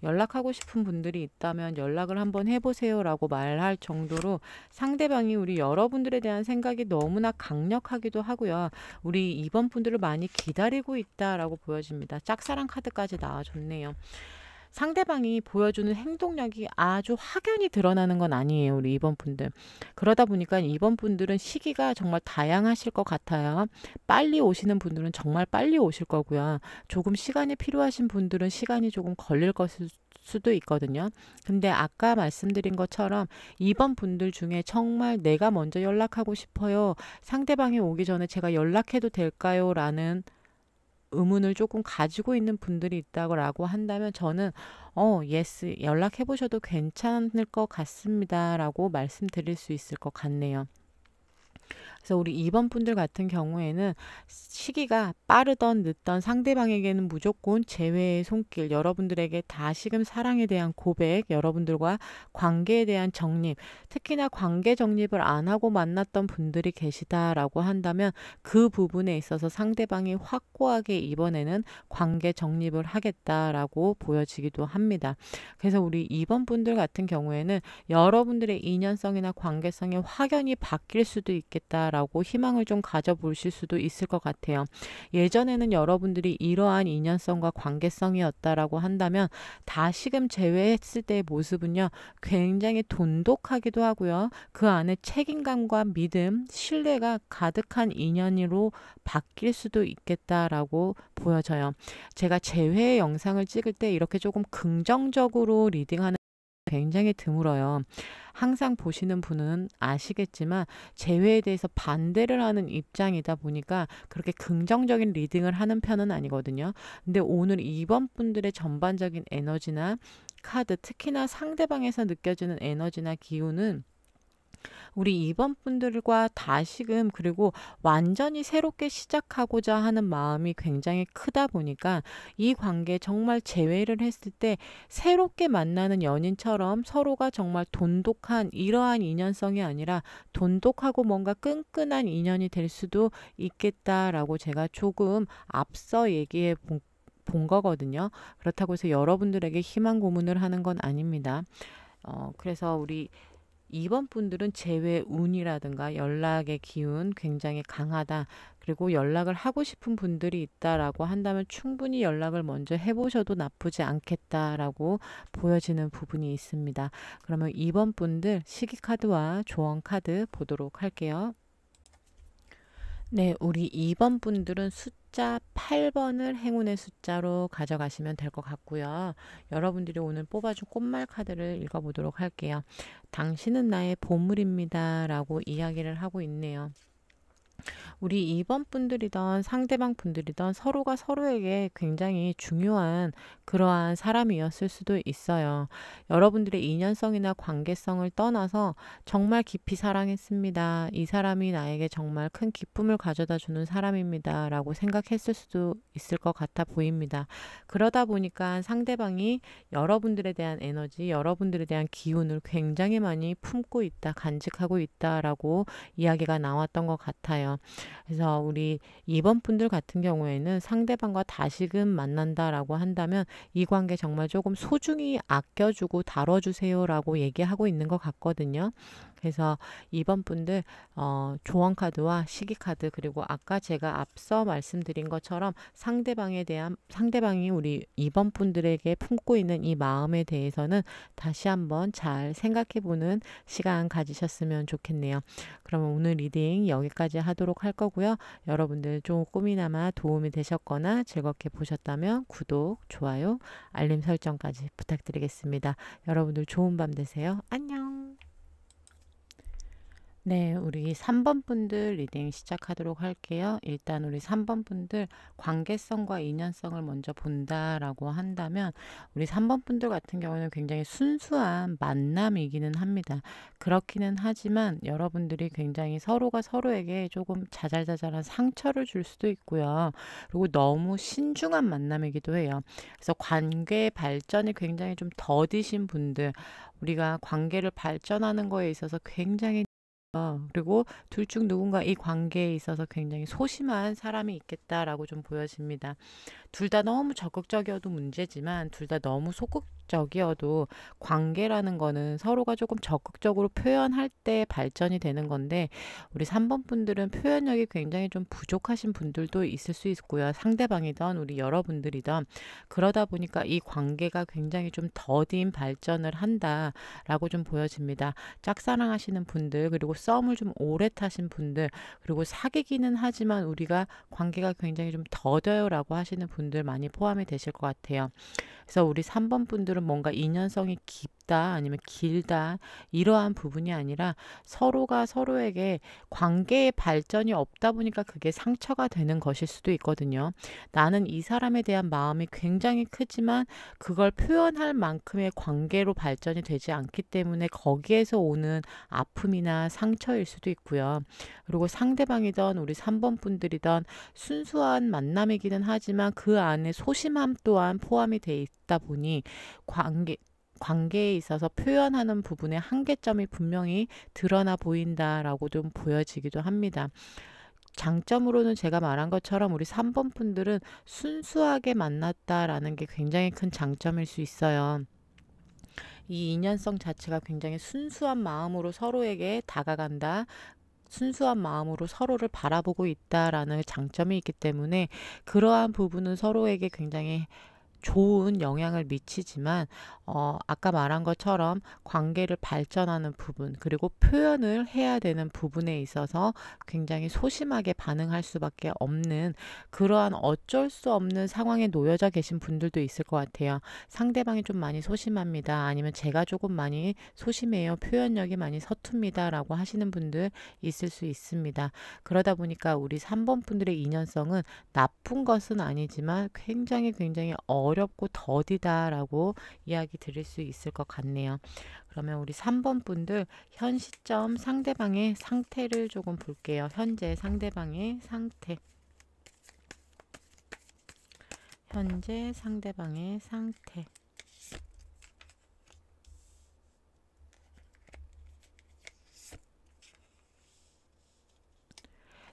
Speaker 1: 연락하고 싶은 분들이 있다면 연락을 한번 해보세요 라고 말할 정도로 상대방이 우리 여러분들에 대한 생각이 너무나 강력하기도 하고요. 우리 2번 분들을 많이 기다리고 있다라고 보여집니다. 짝사랑 카드까지 나와줬네요. 상대방이 보여주는 행동력이 아주 확연히 드러나는 건 아니에요. 우리 2번 분들. 그러다 보니까 2번 분들은 시기가 정말 다양하실 것 같아요. 빨리 오시는 분들은 정말 빨리 오실 거고요. 조금 시간이 필요하신 분들은 시간이 조금 걸릴 것일 수도 있거든요. 근데 아까 말씀드린 것처럼 2번 분들 중에 정말 내가 먼저 연락하고 싶어요. 상대방이 오기 전에 제가 연락해도 될까요? 라는 의문을 조금 가지고 있는 분들이 있다고 한다면 저는 예스 연락해 보셔도 괜찮을 것 같습니다 라고 말씀드릴 수 있을 것 같네요. 그래서 우리 2번 분들 같은 경우에는 시기가 빠르던 늦던 상대방에게는 무조건 재회의 손길, 여러분들에게 다시금 사랑에 대한 고백, 여러분들과 관계에 대한 정립, 특히나 관계 정립을 안 하고 만났던 분들이 계시다라고 한다면 그 부분에 있어서 상대방이 확고하게 이번에는 관계 정립을 하겠다라고 보여지기도 합니다. 그래서 우리 2번 분들 같은 경우에는 여러분들의 인연성이나 관계성이 확연히 바뀔 수도 있겠다 라고 희망을 좀 가져보실 수도 있을 것 같아요. 예전에는 여러분들이 이러한 인연성과 관계성이었다라고 한다면 다시금 재회했을 때의 모습은요. 굉장히 돈독하기도 하고요. 그 안에 책임감과 믿음, 신뢰가 가득한 인연으로 바뀔 수도 있겠다라고 보여져요. 제가 재회 영상을 찍을 때 이렇게 조금 긍정적으로 리딩하는 굉장히 드물어요. 항상 보시는 분은 아시겠지만 재회에 대해서 반대를 하는 입장이다 보니까 그렇게 긍정적인 리딩을 하는 편은 아니거든요. 근데 오늘 2번 분들의 전반적인 에너지나 카드, 특히나 상대방에서 느껴지는 에너지나 기운은 우리 2번 분들과 다시금 그리고 완전히 새롭게 시작하고자 하는 마음이 굉장히 크다 보니까 이 관계 정말 재회를 했을 때 새롭게 만나는 연인처럼 서로가 정말 돈독한 이러한 인연성이 아니라 돈독하고 뭔가 끈끈한 인연이 될 수도 있겠다라고 제가 조금 앞서 얘기해 본 거거든요. 그렇다고 해서 여러분들에게 희망 고문을 하는 건 아닙니다. 그래서 우리 2번 분들은 재회 운이라든가 연락의 기운 굉장히 강하다. 그리고 연락을 하고 싶은 분들이 있다라고 한다면 충분히 연락을 먼저 해보셔도 나쁘지 않겠다라고 보여지는 부분이 있습니다. 그러면 2번 분들 시기 카드와 조언 카드 보도록 할게요. 네, 우리 2번 분들은 숫자 8번을 행운의 숫자로 가져가시면 될 것 같고요. 여러분들이 오늘 뽑아준 꽃말 카드를 읽어보도록 할게요. 당신은 나의 보물입니다. 라고 이야기를 하고 있네요. 우리 2번 분들이던 상대방 분들이던 서로가 서로에게 굉장히 중요한 그러한 사람이었을 수도 있어요. 여러분들의 인연성이나 관계성을 떠나서 정말 깊이 사랑했습니다. 이 사람이 나에게 정말 큰 기쁨을 가져다 주는 사람입니다. 라고 생각했을 수도 있을 것 같아 보입니다. 그러다 보니까 상대방이 여러분들에 대한 에너지, 여러분들에 대한 기운을 굉장히 많이 품고 있다, 간직하고 있다라고 이야기가 나왔던 것 같아요. 그래서 우리 2번 분들 같은 경우에는 상대방과 다시금 만난다라고 한다면 이 관계 정말 조금 소중히 아껴주고 다뤄주세요 라고 얘기하고 있는 것 같거든요. 그래서 2번 분들 조언 카드와 시기 카드 그리고 아까 제가 앞서 말씀드린 것처럼 상대방이 우리 2번 분들에게 품고 있는 이 마음에 대해서는 다시 한번 잘 생각해 보는 시간 가지셨으면 좋겠네요. 그러면 오늘 리딩 여기까지 하도록 할 거고요. 여러분들 조금이나마 도움이 되셨거나 즐겁게 보셨다면 구독, 좋아요, 알림 설정까지 부탁드리겠습니다. 여러분들 좋은 밤 되세요. 안녕. 네, 우리 3번 분들 리딩 시작하도록 할게요. 일단 우리 3번 분들 관계성과 인연성을 먼저 본다라고 한다면 우리 3번 분들 같은 경우는 굉장히 순수한 만남이기는 합니다. 그렇기는 하지만 여러분들이 굉장히 서로가 서로에게 조금 자잘자잘한 상처를 줄 수도 있고요. 그리고 너무 신중한 만남이기도 해요. 그래서 관계 발전이 굉장히 좀 더디신 분들, 우리가 관계를 발전하는 거에 있어서 굉장히 그리고 둘 중 누군가 이 관계에 있어서 굉장히 소심한 사람이 있겠다라고 좀 보여집니다. 둘 다 너무 적극적이어도 문제지만 둘 다 너무 소극적이어도 관계라는 거는 서로가 조금 적극적으로 표현할 때 발전이 되는 건데 우리 3번 분들은 표현력이 굉장히 좀 부족하신 분들도 있을 수 있고요. 상대방이든 우리 여러분들이든 그러다 보니까 이 관계가 굉장히 좀 더딘 발전을 한다라고 좀 보여집니다. 짝사랑하시는 분들 그리고 썸을 좀 오래 타신 분들 그리고 사귀기는 하지만 우리가 관계가 굉장히 좀 더뎌요라고 하시는 분들 많이 포함이 되실 것 같아요. 그래서 우리 3번 분들은 뭔가 인연성이 깊다 아니면 길다 이러한 부분이 아니라 서로가 서로에게 관계의 발전이 없다 보니까 그게 상처가 되는 것일 수도 있거든요. 나는 이 사람에 대한 마음이 굉장히 크지만 그걸 표현할 만큼의 관계로 발전이 되지 않기 때문에 거기에서 오는 아픔이나 상처일 수도 있고요. 그리고 상대방이던 우리 3번 분들이던 순수한 만남이기는 하지만 그 안에 소심함 또한 포함이 돼 있다 보니 관계에 있어서 표현하는 부분의 한계점이 분명히 드러나 보인다라고 좀 보여지기도 합니다. 장점으로는 제가 말한 것처럼 우리 3번 분들은 순수하게 만났다라는 게 굉장히 큰 장점일 수 있어요. 이 인연성 자체가 굉장히 순수한 마음으로 서로에게 다가간다. 순수한 마음으로 서로를 바라보고 있다라는 장점이 있기 때문에 그러한 부분은 서로에게 굉장히 좋은 영향을 미치지만 아까 말한 것처럼 관계를 발전하는 부분 그리고 표현을 해야 되는 부분에 있어서 굉장히 소심하게 반응할 수밖에 없는 그러한 어쩔 수 없는 상황에 놓여져 계신 분들도 있을 것 같아요. 상대방이 좀 많이 소심합니다. 아니면 제가 조금 많이 소심해요. 표현력이 많이 서툽니다. 라고 하시는 분들 있을 수 있습니다. 그러다 보니까 우리 3번 분들의 인연성은 나쁜 것은 아니지만 굉장히 어렵고 더디다라고 이야기 드릴 수 있을 것 같네요. 그러면 우리 3번 분들 현 시점 상대방의 상태를 조금 볼게요. 현재 상대방의 상태. 현재 상대방의 상태.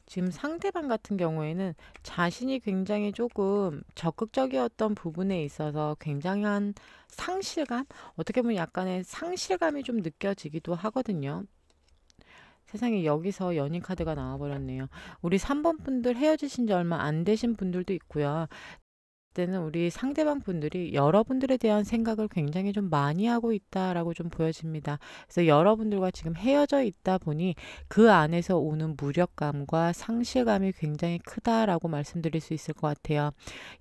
Speaker 1: 지금 상대방 같은 경우에는 자신이 굉장히 조금 적극적이었던 부분에 있어서 굉장한 상실감? 어떻게 보면 약간의 상실감이 좀 느껴지기도 하거든요. 세상에 여기서 연인 카드가 나와버렸네요. 우리 3번 분들 헤어지신 지 얼마 안 되신 분들도 있고요. 때는 우리 상대방 분들이 여러분들에 대한 생각을 굉장히 좀 많이 하고 있다라고 좀 보여집니다. 그래서 여러분들과 지금 헤어져 있다 보니 그 안에서 오는 무력감과 상실감이 굉장히 크다라고 말씀드릴 수 있을 것 같아요.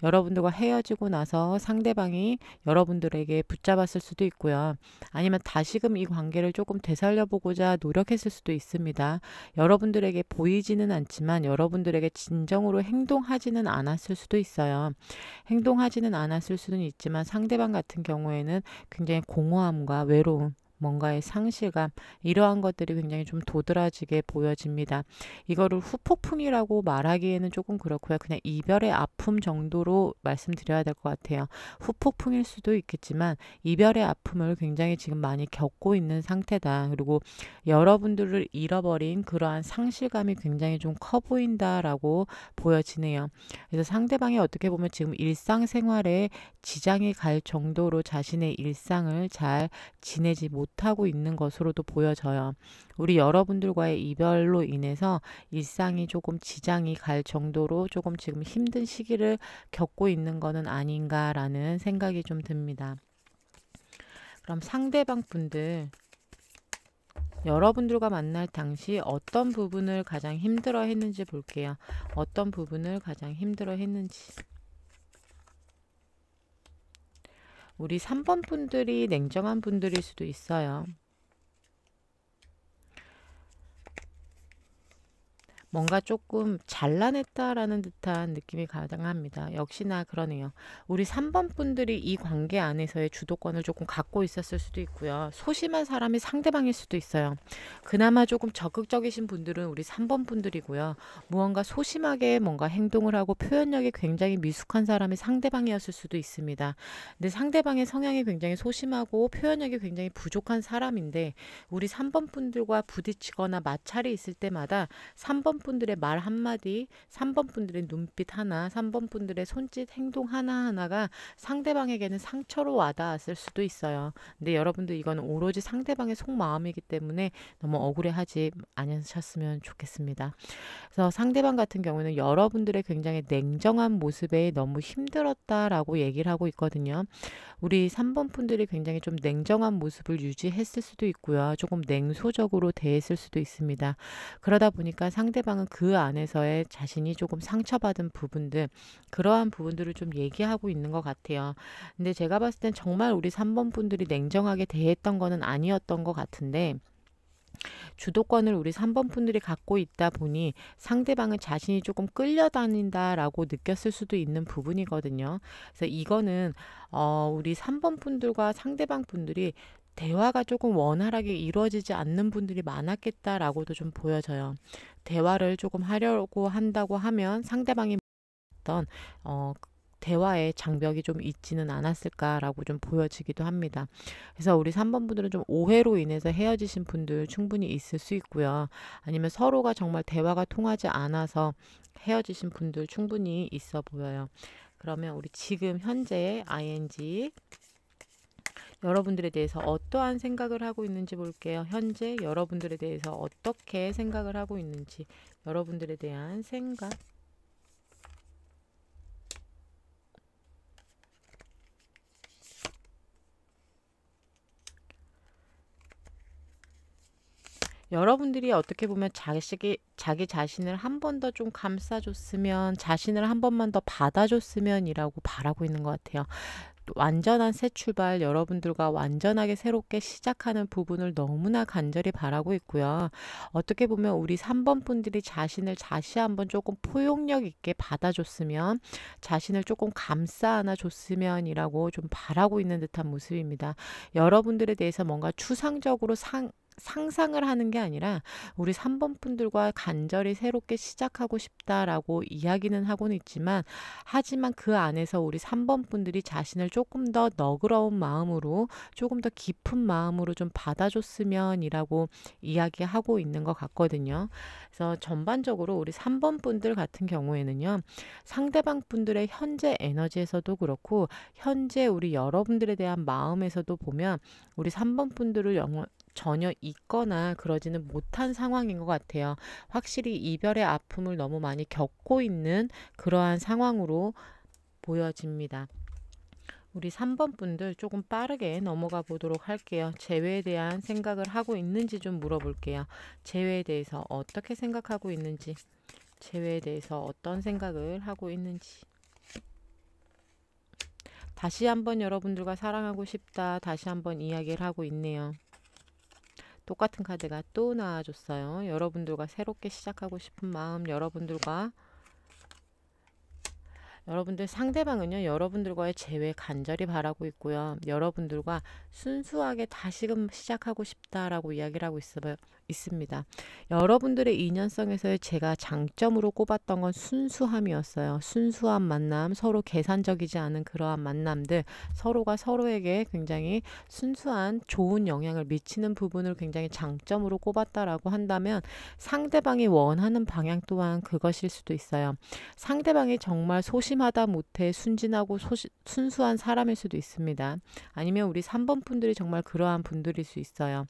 Speaker 1: 여러분들과 헤어지고 나서 상대방이 여러분들에게 붙잡았을 수도 있고요. 아니면 다시금 이 관계를 조금 되살려보고자 노력했을 수도 있습니다. 여러분들에게 보이지는 않지만 여러분들에게 진정으로 행동하지는 않았을 수도 있어요. 행동하지는 않았을 수는 있지만 상대방 같은 경우에는 굉장히 공허함과 외로움, 뭔가의 상실감 이러한 것들이 굉장히 좀 도드라지게 보여집니다. 이거를 후폭풍이라고 말하기에는 조금 그렇고요. 그냥 이별의 아픔 정도로 말씀드려야 될 것 같아요. 후폭풍일 수도 있겠지만 이별의 아픔을 굉장히 지금 많이 겪고 있는 상태다. 그리고 여러분들을 잃어버린 그러한 상실감이 굉장히 좀 커 보인다라고 보여지네요. 그래서 상대방이 어떻게 보면 지금 일상생활에 지장이 갈 정도로 자신의 일상을 잘 지내지 못하고 있는 것으로도 보여져요. 우리 여러분들과의 이별로 인해서 일상이 조금 지장이 갈 정도로 조금 지금 힘든 시기를 겪고 있는 것은 아닌가라는 생각이 좀 듭니다. 그럼 상대방 분들 여러분들과 만날 당시 어떤 부분을 가장 힘들어 했는지 볼게요. 어떤 부분을 가장 힘들어 했는지. 우리 3번 분들이 냉정한 분들일 수도 있어요. 뭔가 조금 잘라냈다라는 듯한 느낌이 가장합니다. 역시나 그러네요. 우리 3번 분들이 이 관계 안에서의 주도권을 조금 갖고 있었을 수도 있고요. 소심한 사람이 상대방일 수도 있어요. 그나마 조금 적극적이신 분들은 우리 3번 분들이고요. 무언가 소심하게 뭔가 행동을 하고 표현력이 굉장히 미숙한 사람이 상대방이었을 수도 있습니다. 근데 상대방의 성향이 굉장히 소심하고 표현력이 굉장히 부족한 사람인데 우리 3번 분들과 부딪히거나 마찰이 있을 때마다 3번 분들의 말 한마디, 3번 분들의 눈빛 하나, 3번 분들의 손짓 행동 하나하나가 상대방에게는 상처로 와닿았을 수도 있어요. 근데 여러분들 이건 오로지 상대방의 속마음이기 때문에 너무 억울해하지 않으셨으면 좋겠습니다. 그래서 상대방 같은 경우는 여러분들의 굉장히 냉정한 모습에 너무 힘들었다라고 얘기를 하고 있거든요. 우리 3번 분들이 굉장히 좀 냉정한 모습을 유지했을 수도 있고요. 조금 냉소적으로 대했을 수도 있습니다. 그러다 보니까 상대방은 그 안에서의 자신이 조금 상처받은 부분들, 그러한 부분들을 좀 얘기하고 있는 것 같아요. 근데 제가 봤을 땐 정말 우리 3번 분들이 냉정하게 대했던 거는 아니었던 것 같은데 주도권을 우리 3번 분들이 갖고 있다 보니 상대방은 자신이 조금 끌려다닌다라고 느꼈을 수도 있는 부분이거든요. 그래서 이거는 우리 3번 분들과 상대방 분들이 대화가 조금 원활하게 이루어지지 않는 분들이 많았겠다라고도 좀 보여져요. 대화를 조금 하려고 한다고 하면 상대방이 어떤 어, 대화의 장벽이 좀 있지는 않았을까라고 좀 보여지기도 합니다. 그래서 우리 3번 분들은 좀 오해로 인해서 헤어지신 분들 충분히 있을 수 있고요. 아니면 서로가 정말 대화가 통하지 않아서 헤어지신 분들 충분히 있어 보여요. 그러면 우리 지금 현재의 ing 여러분들에 대해서 어떠한 생각을 하고 있는지 볼게요. 현재 여러분들에 대해서 어떻게 생각을 하고 있는지 여러분들에 대한 생각 여러분들이 어떻게 보면 자기 자신을 한 번 더 좀 감싸줬으면, 자신을 한 번만 더 받아줬으면이라고 바라고 있는 것 같아요. 완전한 새 출발, 여러분들과 완전하게 새롭게 시작하는 부분을 너무나 간절히 바라고 있고요. 어떻게 보면 우리 3번 분들이 자신을 다시 한번 조금 포용력 있게 받아줬으면, 자신을 조금 감싸 안아줬으면이라고 좀 바라고 있는 듯한 모습입니다. 여러분들에 대해서 뭔가 추상적으로 상상을 하는 게 아니라 우리 3번 분들과 간절히 새롭게 시작하고 싶다라고 이야기는 하고는 있지만 하지만 그 안에서 우리 3번 분들이 자신을 조금 더 너그러운 마음으로 조금 더 깊은 마음으로 좀 받아줬으면 이라고 이야기하고 있는 것 같거든요. 그래서 전반적으로 우리 3번 분들 같은 경우에는요. 상대방 분들의 현재 에너지에서도 그렇고 현재 우리 여러분들에 대한 마음에서도 보면 우리 3번 분들을 전혀 있거나 그러지는 못한 상황인 것 같아요. 확실히 이별의 아픔을 너무 많이 겪고 있는 그러한 상황으로 보여집니다. 우리 3번 분들 조금 빠르게 넘어가 보도록 할게요. 재회에 대한 생각을 하고 있는지 좀 물어볼게요. 재회에 대해서 어떻게 생각하고 있는지, 재회에 대해서 어떤 생각을 하고 있는지. 다시 한번 여러분들과 사랑하고 싶다. 다시 한번 이야기를 하고 있네요. 똑같은 카드가 또 나와줬어요. 여러분들과 새롭게 시작하고 싶은 마음, 여러분들 상대방은요. 여러분들과의 재회 간절히 바라고 있고요. 여러분들과 순수하게 다시금 시작하고 싶다라고 이야기를 하고 있습니다. 여러분들의 인연성에서의 제가 장점으로 꼽았던 건 순수함이었어요. 순수한 만남, 서로 계산적이지 않은 그러한 만남들, 서로가 서로에게 굉장히 순수한 좋은 영향을 미치는 부분을 굉장히 장점으로 꼽았다라고 한다면 상대방이 원하는 방향 또한 그것일 수도 있어요. 상대방이 정말 소심하다 못해 순진하고 순수한 사람일 수도 있습니다. 아니면 우리 3번 분들이 정말 그러한 분들일 수 있어요.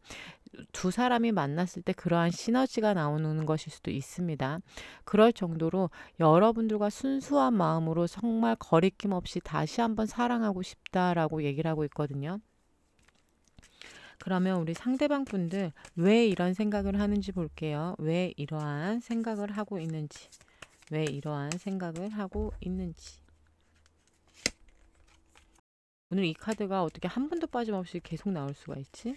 Speaker 1: 두 사람이 만났을 때 그러한 시너지가 나오는 것일 수도 있습니다. 그럴 정도로 여러분들과 순수한 마음으로 정말 거리낌 없이 다시 한번 사랑하고 싶다라고 얘기를 하고 있거든요. 그러면 우리 상대방 분들 왜 이런 생각을 하는지 볼게요. 왜 이러한 생각을 하고 있는지. 왜 이러한 생각을 하고 있는지. 오늘 이 카드가 어떻게 한 번도 빠짐없이 계속 나올 수가 있지?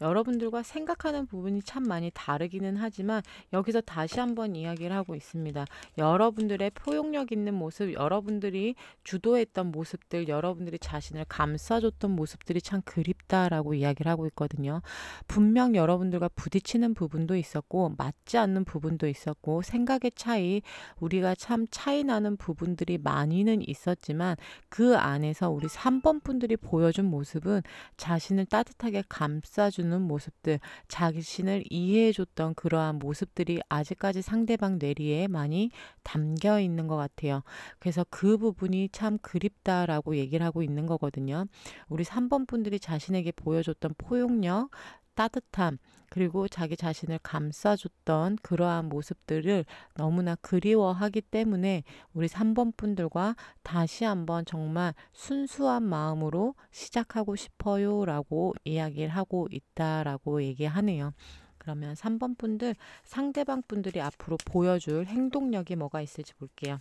Speaker 1: 여러분들과 생각하는 부분이 참 많이 다르기는 하지만 여기서 다시 한번 이야기를 하고 있습니다. 여러분들의 포용력 있는 모습, 여러분들이 주도했던 모습들, 여러분들이 자신을 감싸줬던 모습들이 참 그립다라고 이야기를 하고 있거든요. 분명 여러분들과 부딪히는 부분도 있었고 맞지 않는 부분도 있었고 생각의 차이, 우리가 참 차이 나는 부분들이 많이는 있었지만 그 안에서 우리 3번 분들이 보여준 모습은 자신을 따뜻하게 감싸주는 모습들, 자신을 이해해줬던 그러한 모습들이 아직까지 상대방 뇌리에 많이 담겨 있는 것 같아요. 그래서 그 부분이 참 그립다라고 얘기를 하고 있는 거거든요. 우리 3번 분들이 자신에게 보여줬던 포용력, 따뜻함, 그리고 자기 자신을 감싸줬던 그러한 모습들을 너무나 그리워하기 때문에 우리 3번 분들과 다시 한번 정말 순수한 마음으로 시작하고 싶어요 라고 이야기를 하고 있다라고 얘기하네요. 그러면 3번 분들, 상대방 분들이 앞으로 보여줄 행동력이 뭐가 있을지 볼게요.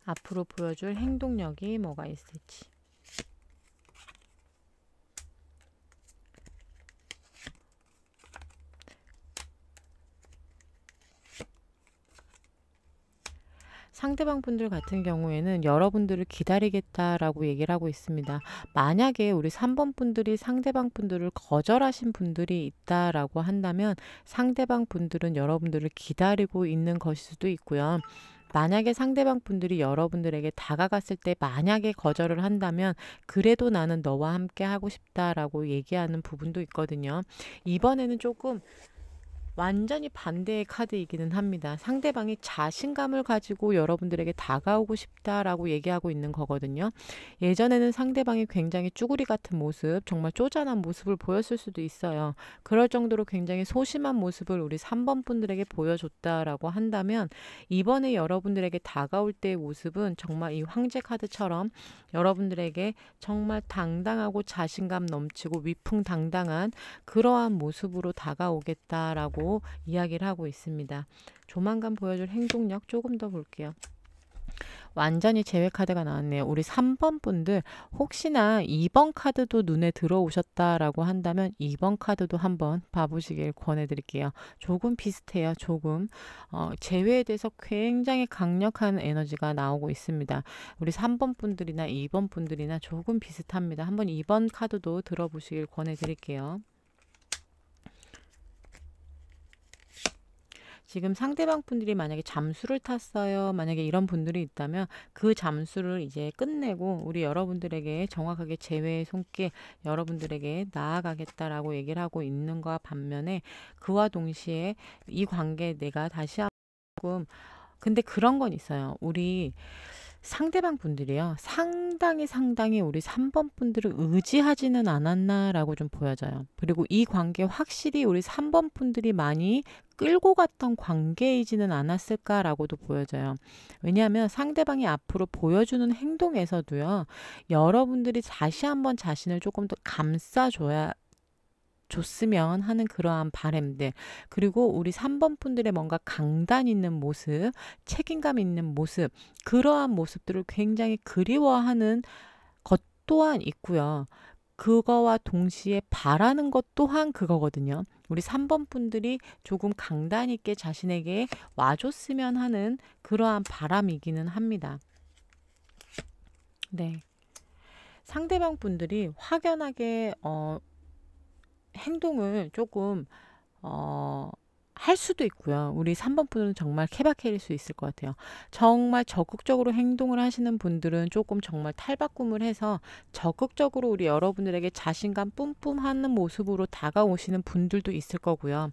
Speaker 1: 앞으로 보여줄 행동력이 뭐가 있을지. 상대방 분들 같은 경우에는 여러분들을 기다리겠다라고 얘기를 하고 있습니다. 만약에 우리 3번 분들이 상대방 분들을 거절하신 분들이 있다라고 한다면 상대방 분들은 여러분들을 기다리고 있는 것일 수도 있고요. 만약에 상대방 분들이 여러분들에게 다가갔을 때 만약에 거절을 한다면 그래도 나는 너와 함께 하고 싶다라고 얘기하는 부분도 있거든요. 이번에는 조금 완전히 반대의 카드이기는 합니다. 상대방이 자신감을 가지고 여러분들에게 다가오고 싶다라고 얘기하고 있는 거거든요. 예전에는 상대방이 굉장히 쭈구리 같은 모습, 정말 쪼잔한 모습을 보였을 수도 있어요. 그럴 정도로 굉장히 소심한 모습을 우리 3번 분들에게 보여줬다라고 한다면 이번에 여러분들에게 다가올 때의 모습은 정말 이 황제 카드처럼 여러분들에게 정말 당당하고 자신감 넘치고 위풍당당한 그러한 모습으로 다가오겠다라고 이야기를 하고 있습니다. 조만간 보여줄 행동력 조금 더 볼게요. 완전히 제외 카드가 나왔네요. 우리 3번 분들 혹시나 2번 카드도 눈에 들어오셨다라고 한다면 2번 카드도 한번 봐보시길 권해드릴게요. 조금 비슷해요. 조금 제외에 대해서 굉장히 강력한 에너지가 나오고 있습니다. 우리 3번 분들이나 2번 분들이나 조금 비슷합니다. 한번 2번 카드도 들어보시길 권해드릴게요. 지금 상대방 분들이 만약에 잠수를 탔어요. 만약에 이런 분들이 있다면 그 잠수를 이제 끝내고 우리 여러분들에게 정확하게 제외의 손길, 여러분들에게 나아가겠다라고 얘기를 하고 있는 것과 반면에 그와 동시에 이 관계 내가 다시 한번 근데 그런 건 있어요. 우리 상대방 분들이요. 상당히 우리 3번 분들을 의지하지는 않았나라고 좀 보여져요. 그리고 이 관계 확실히 우리 3번 분들이 많이 끌고 갔던 관계이지는 않았을까라고도 보여져요. 왜냐하면 상대방이 앞으로 보여주는 행동에서도요. 여러분들이 다시 한번 자신을 조금 더 감싸줘야 줬으면 하는 그러한 바람들, 그리고 우리 3번 분들의 뭔가 강단 있는 모습, 책임감 있는 모습, 그러한 모습들을 굉장히 그리워하는 것 또한 있고요. 그거와 동시에 바라는 것 또한 그거거든요. 우리 3번 분들이 조금 강단 있게 자신에게 와줬으면 하는 그러한 바람이기는 합니다. 네. 상대방 분들이 확연하게 행동을 조금 할 수도 있고요. 우리 3번 분은 정말 케바케일 수 있을 것 같아요. 정말 적극적으로 행동을 하시는 분들은 조금 정말 탈바꿈을 해서 적극적으로 우리 여러분들에게 자신감 뿜뿜하는 모습으로 다가오시는 분들도 있을 거고요.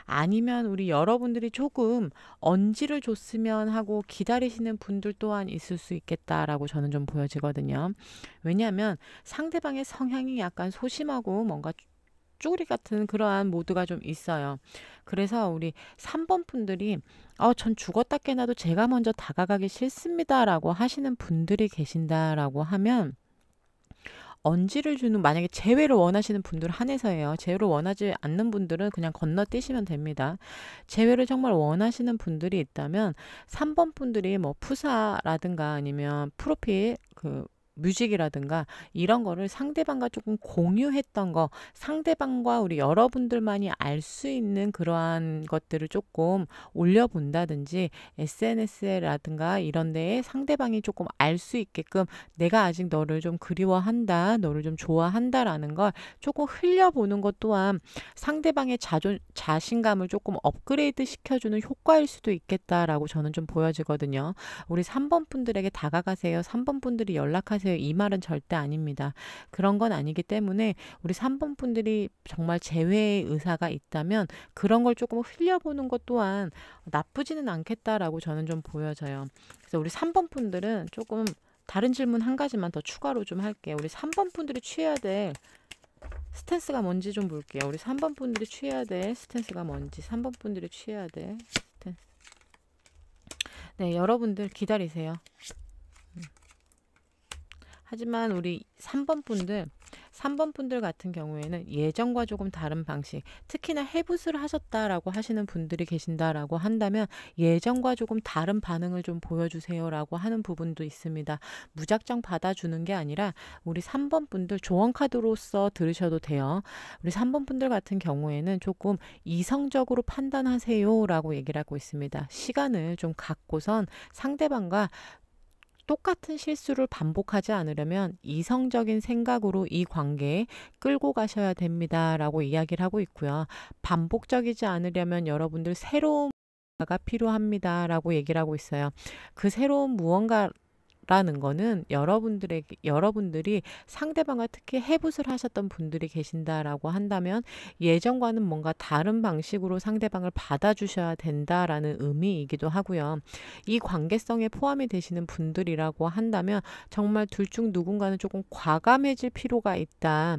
Speaker 1: 아니면 우리 여러분들이 조금 언지를 줬으면 하고 기다리시는 분들 또한 있을 수 있겠다라고 저는 좀 보여지거든요. 왜냐하면 상대방의 성향이 약간 소심하고 뭔가 쭈구리 같은 그러한 모드가 좀 있어요. 그래서 우리 3번 분들이 전 죽었다 깨나도 제가 먼저 다가가기 싫습니다라고 하시는 분들이 계신다라고 하면 언지를 주는 만약에 재회를 원하시는 분들 한해서예요. 재회를 원하지 않는 분들은 그냥 건너뛰시면 됩니다. 재회를 정말 원하시는 분들이 있다면 3번 분들이 뭐 푸사라든가 아니면 프로필 뮤직이라든가 이런 거를 상대방과 조금 공유했던 거, 상대방과 우리 여러분들만이 알 수 있는 그러한 것들을 조금 올려본다든지 SNS라든가 이런 데에 상대방이 조금 알 수 있게끔 내가 아직 너를 좀 그리워한다, 너를 좀 좋아한다라는 걸 조금 흘려보는 것 또한 상대방의 자신감을 조금 업그레이드 시켜주는 효과일 수도 있겠다라고 저는 좀 보여지거든요. 우리 3번 분들에게 다가가세요. 3번 분들이 연락하세요. 이 말은 절대 아닙니다. 그런 건 아니기 때문에 우리 3번 분들이 정말 재회의 의사가 있다면 그런 걸 조금 흘려보는 것 또한 나쁘지는 않겠다라고 저는 좀 보여져요. 그래서 우리 3번 분들은 조금 다른 질문 한 가지만 더 추가로 좀 할게요. 우리 3번 분들이 취해야 될 스탠스가 뭔지 좀 볼게요. 우리 3번 분들이 취해야 될 스탠스가 뭔지, 3번 분들이 취해야 될 스탠스. 네, 여러분들 기다리세요. 하지만 우리 3번 분들 같은 경우에는 예전과 조금 다른 방식, 특히나 해붓을 하셨다라고 하시는 분들이 계신다라고 한다면 예전과 조금 다른 반응을 좀 보여주세요라고 하는 부분도 있습니다. 무작정 받아주는 게 아니라 우리 3번 분들 조언 카드로서 들으셔도 돼요. 우리 3번 분들 같은 경우에는 조금 이성적으로 판단하세요라고 얘기를 하고 있습니다. 시간을 좀 갖고선 상대방과 똑같은 실수를 반복하지 않으려면 이성적인 생각으로 이 관계에 끌고 가셔야 됩니다라고 이야기를 하고 있고요. 반복적이지 않으려면 여러분들 새로운 무언가가 필요합니다라고 얘기를 하고 있어요. 그 새로운 무언가라는 거는 여러분들이 상대방과 특히 해붓을 하셨던 분들이 계신다라고 한다면 예전과는 뭔가 다른 방식으로 상대방을 받아주셔야 된다라는 의미이기도 하고요. 이 관계성에 포함이 되시는 분들이라고 한다면 정말 둘 중 누군가는 조금 과감해질 필요가 있다.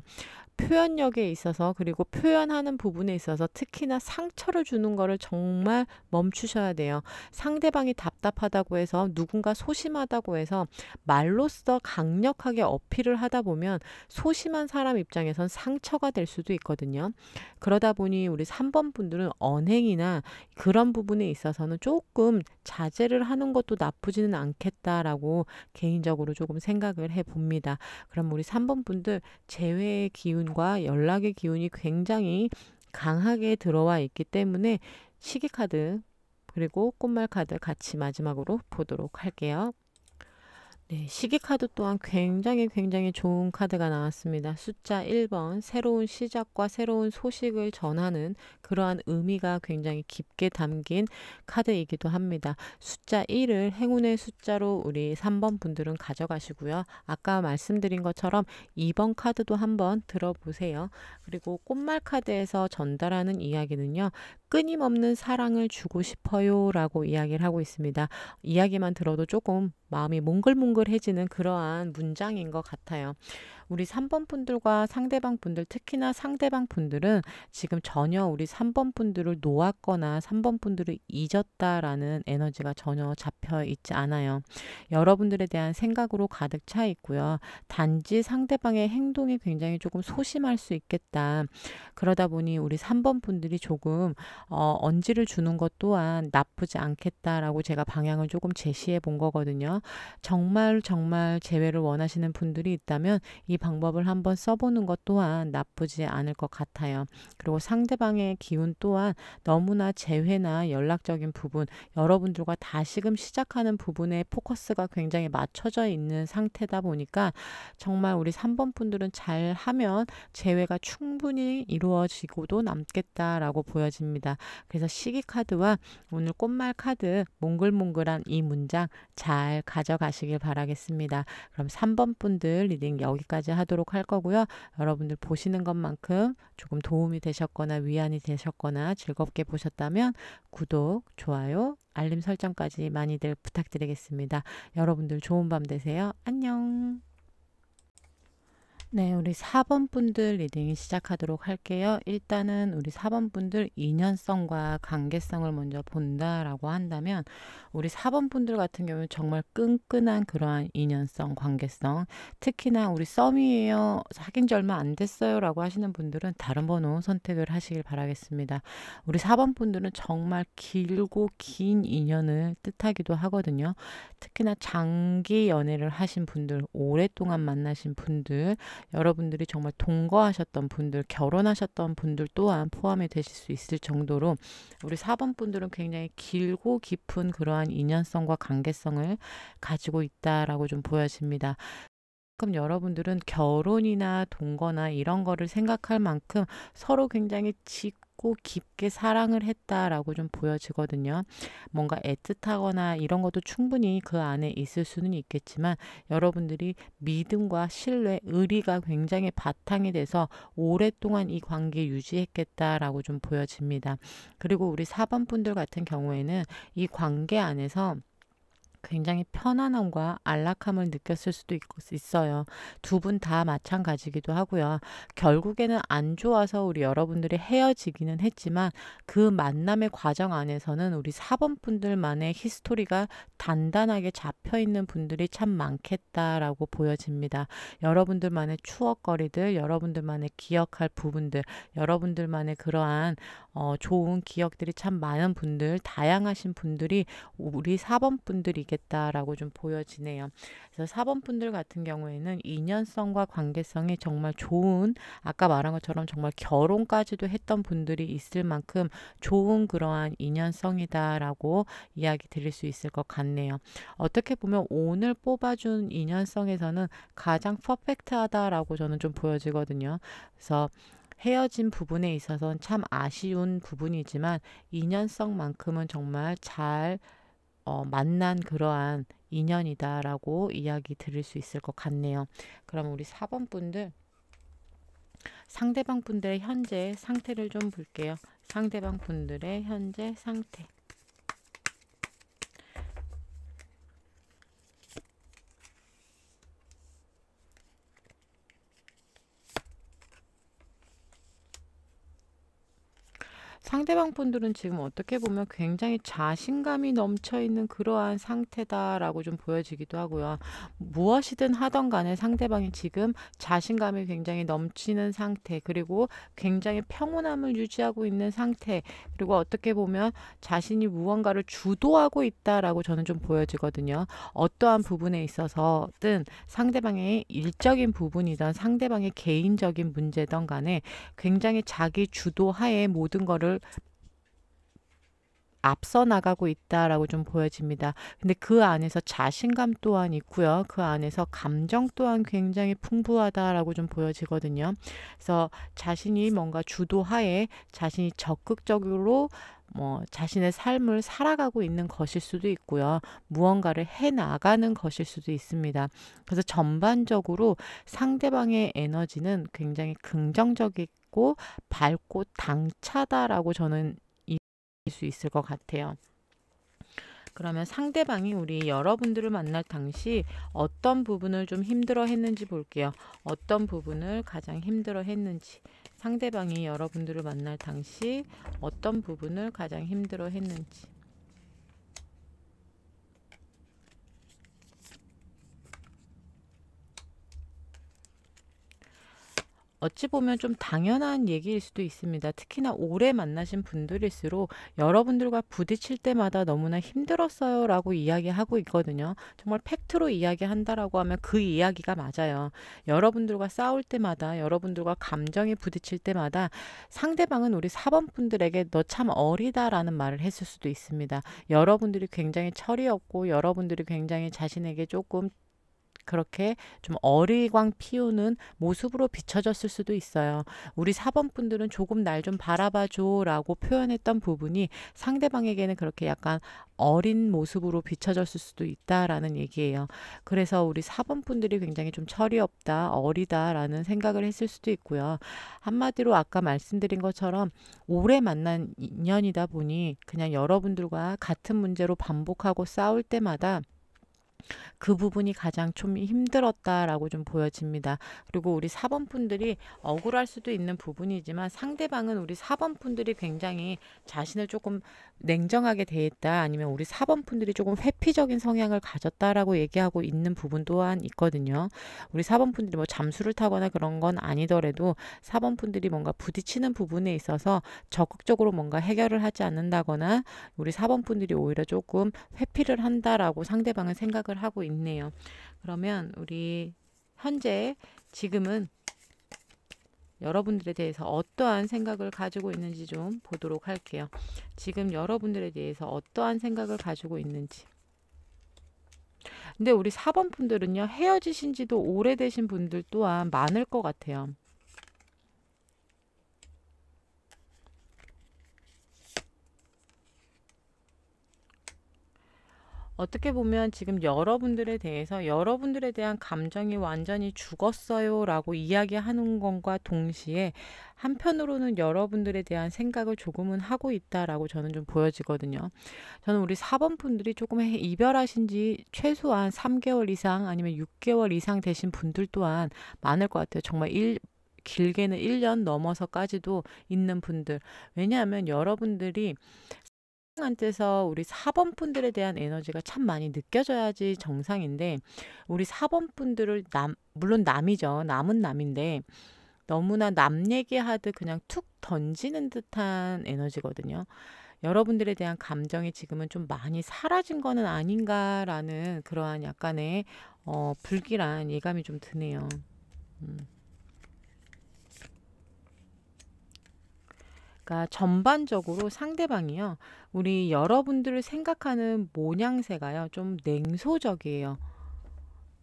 Speaker 1: 표현력에 있어서 그리고 표현하는 부분에 있어서 특히나 상처를 주는 거를 정말 멈추셔야 돼요. 상대방이 답답하다고 해서 누군가 소심하다고 해서 말로써 강력하게 어필을 하다 보면 소심한 사람 입장에선 상처가 될 수도 있거든요. 그러다 보니 우리 3번 분들은 언행이나 그런 부분에 있어서는 조금 자제를 하는 것도 나쁘지는 않겠다라고 개인적으로 조금 생각을 해봅니다. 그럼 우리 3번 분들 재회의 기운과 연락의 기운이 굉장히 강하게 들어와 있기 때문에 시계 카드 그리고 꽃말 카드 같이 마지막으로 보도록 할게요. 네, 시계 카드 또한 굉장히 좋은 카드가 나왔습니다. 숫자 1번, 새로운 시작과 새로운 소식을 전하는 그러한 의미가 굉장히 깊게 담긴 카드이기도 합니다. 숫자 1을 행운의 숫자로 우리 3번 분들은 가져가시고요. 아까 말씀드린 것처럼 2번 카드도 한번 들어보세요. 그리고 꽃말 카드에서 전달하는 이야기는요. 끊임없는 사랑을 주고 싶어요 라고 이야기를 하고 있습니다. 이야기만 들어도 조금 마음이 몽글몽글해지는 그러한 문장인 것 같아요. 우리 3번 분들과 상대방 분들, 특히나 상대방 분들은 지금 전혀 우리 3번 분들을 놓았거나 3번 분들을 잊었다라는 에너지가 전혀 잡혀 있지 않아요. 여러분들에 대한 생각으로 가득 차 있고요. 단지 상대방의 행동이 굉장히 조금 소심할 수 있겠다. 그러다 보니 우리 3번 분들이 조금 언지를 주는 것 또한 나쁘지 않겠다라고 제가 방향을 조금 제시해 본 거거든요. 정말 재회를 원하시는 분들이 있다면 이 방법을 한번 써보는 것 또한 나쁘지 않을 것 같아요. 그리고 상대방의 기운 또한 너무나 재회나 연락적인 부분, 여러분들과 다시금 시작하는 부분에 포커스가 굉장히 맞춰져 있는 상태다 보니까 정말 우리 3번 분들은 잘하면 재회가 충분히 이루어지고도 남겠다라고 보여집니다. 그래서 시기 카드와 오늘 꽃말 카드 몽글몽글한 이 문장 잘 가져가시길 바라겠습니다. 그럼 3번 분들 리딩 여기까지 하도록 할 거고요. 여러분들 보시는 것만큼 조금 도움이 되셨거나 위안이 되셨거나 즐겁게 보셨다면 구독, 좋아요, 알림 설정까지 많이들 부탁드리겠습니다. 여러분들 좋은 밤 되세요. 안녕. 네, 우리 4번 분들 리딩 시작하도록 할게요. 일단은 우리 4번 분들 인연성과 관계성을 먼저 본다라고 한다면 우리 4번 분들 같은 경우는 정말 끈끈한 그러한 인연성, 관계성, 특히나 우리 썸이에요, 사귄 지 얼마 안 됐어요 라고 하시는 분들은 다른 번호 선택을 하시길 바라겠습니다. 우리 4번 분들은 정말 길고 긴 인연을 뜻하기도 하거든요. 특히나 장기 연애를 하신 분들, 오랫동안 만나신 분들, 여러분들이 정말 동거하셨던 분들, 결혼하셨던 분들 또한 포함이 되실 수 있을 정도로 우리 4번 분들은 굉장히 길고 깊은 그러한 인연성과 관계성을 가지고 있다라고 좀 보여집니다. 그럼 여러분들은 결혼이나 동거나 이런 거를 생각할 만큼 서로 굉장히 짙고 깊게 사랑을 했다라고 좀 보여지거든요. 뭔가 애틋하거나 이런 것도 충분히 그 안에 있을 수는 있겠지만 여러분들이 믿음과 신뢰, 의리가 굉장히 바탕이 돼서 오랫동안 이 관계 유지했겠다라고 좀 보여집니다. 그리고 우리 4번 분들 같은 경우에는 이 관계 안에서 굉장히 편안함과 안락함을 느꼈을 수도 있어요. 두 분 다 마찬가지기도 하고요. 결국에는 안 좋아서 우리 여러분들이 헤어지기는 했지만 그 만남의 과정 안에서는 우리 4번 분들만의 히스토리가 단단하게 잡혀 있는 분들이 참 많겠다라고 보여집니다. 여러분들만의 추억거리들, 여러분들만의 기억할 부분들, 여러분들만의 그러한 좋은 기억들이 참 많은 분들, 다양하신 분들이 우리 4번 분들이겠다라고 좀 보여지네요. 그래서 4번 분들 같은 경우에는 인연성과 관계성이 정말 좋은, 아까 말한 것처럼 정말 결혼까지도 했던 분들이 있을 만큼 좋은 그러한 인연성이다라고 이야기 드릴 수 있을 것 같네요. 어떻게 보면 오늘 뽑아준 인연성에서는 가장 퍼펙트하다라고 저는 좀 보여지거든요. 그래서 헤어진 부분에 있어서는 참 아쉬운 부분이지만 인연성만큼은 정말 잘 만난 그러한 인연이다라고 이야기 드릴 수 있을 것 같네요. 그럼 우리 4번 분들, 상대방 분들의 현재 상태를 좀 볼게요. 상대방 분들의 현재 상태. 상대방 분들은 지금 어떻게 보면 굉장히 자신감이 넘쳐 있는 그러한 상태다라고 좀 보여지기도 하고요. 무엇이든 하던 간에 상대방이 지금 자신감이 굉장히 넘치는 상태, 그리고 굉장히 평온함을 유지하고 있는 상태, 그리고 어떻게 보면 자신이 무언가를 주도하고 있다라고 저는 좀 보여지거든요. 어떠한 부분에 있어서든 상대방의 일적인 부분이든 상대방의 개인적인 문제든 간에 굉장히 자기 주도하에 모든 거를 앞서 나가고 있다라고 좀 보여집니다. 근데 그 안에서 자신감 또한 있고요. 그 안에서 감정 또한 굉장히 풍부하다라고 좀 보여지거든요. 그래서 자신이 뭔가 주도하에 자신이 적극적으로 자신의 삶을 살아가고 있는 것일 수도 있고요. 무언가를 해 나가는 것일 수도 있습니다. 그래서 전반적으로 상대방의 에너지는 굉장히 긍정적이고 밝고 당차다라고 저는 수 있을 것 같아요. 그러면 상대방이 우리 여러분들을 만날 당시 어떤 부분을 좀 힘들어 했는지 볼게요. 어떤 부분을 가장 힘들어 했는지. 상대방이 여러분들을 만날 당시 어떤 부분을 가장 힘들어 했는지. 어찌 보면 좀 당연한 얘기일 수도 있습니다. 특히나 오래 만나신 분들일수록 여러분들과 부딪힐 때마다 너무나 힘들었어요 라고 이야기하고 있거든요. 정말 팩트로 이야기한다라고 하면 그 이야기가 맞아요. 여러분들과 싸울 때마다, 여러분들과 감정이 부딪힐 때마다 상대방은 우리 4번 분들에게 너 참 어리다라는 말을 했을 수도 있습니다. 여러분들이 굉장히 철이 없고 여러분들이 굉장히 자신에게 조금 그렇게 좀 어리광 피우는 모습으로 비춰졌을 수도 있어요. 우리 4번 분들은 조금 날 좀 바라봐줘 라고 표현했던 부분이 상대방에게는 그렇게 약간 어린 모습으로 비춰졌을 수도 있다라는 얘기예요. 그래서 우리 4번 분들이 굉장히 좀 철이 없다, 어리다 라는 생각을 했을 수도 있고요. 한마디로 아까 말씀드린 것처럼 오래 만난 인연이다 보니 그냥 여러분들과 같은 문제로 반복하고 싸울 때마다 그 부분이 가장 좀 힘들었다라고 좀 보여집니다. 그리고 우리 4번 분들이 억울할 수도 있는 부분이지만 상대방은 우리 4번 분들이 굉장히 자신을 조금 냉정하게 대했다, 아니면 우리 4번 분들이 조금 회피적인 성향을 가졌다라고 얘기하고 있는 부분 또한 있거든요. 우리 4번 분들이 뭐 잠수를 타거나 그런 건 아니더라도 4번 분들이 뭔가 부딪히는 부분에 있어서 적극적으로 뭔가 해결을 하지 않는다거나 우리 4번 분들이 오히려 조금 회피를 한다라고 상대방은 생각을 하고 있네요. 그러면 우리 현재 지금은 여러분들에 대해서 어떠한 생각을 가지고 있는지 좀 보도록 할게요. 지금 여러분들에 대해서 어떠한 생각을 가지고 있는지. 근데 우리 4번 분들은요, 헤어지신 지도 오래되신 분들 또한 많을 것 같아요. 어떻게 보면 지금 여러분들에 대해서 여러분들에 대한 감정이 완전히 죽었어요 라고 이야기하는 것과 동시에 한편으로는 여러분들에 대한 생각을 조금은 하고 있다라고 저는 좀 보여지거든요. 저는 우리 4번 분들이 조금 이별하신 지 최소한 3개월 이상 아니면 6개월 이상 되신 분들 또한 많을 것 같아요. 정말 길게는 1년 넘어서까지도 있는 분들. 왜냐하면 여러분들이 한테서 우리 4번 분들에 대한 에너지가 참 많이 느껴져야지 정상인데, 우리 4번 분들을 물론 남이죠. 남은 남인데 너무나 남 얘기하듯 그냥 툭 던지는 듯한 에너지거든요. 여러분들에 대한 감정이 지금은 좀 많이 사라진 거는 아닌가라는 그러한 약간의 불길한 예감이 좀 드네요. 그러니까 전반적으로 상대방이요, 우리 여러분들을 생각하는 모양새가요, 좀 냉소적이에요.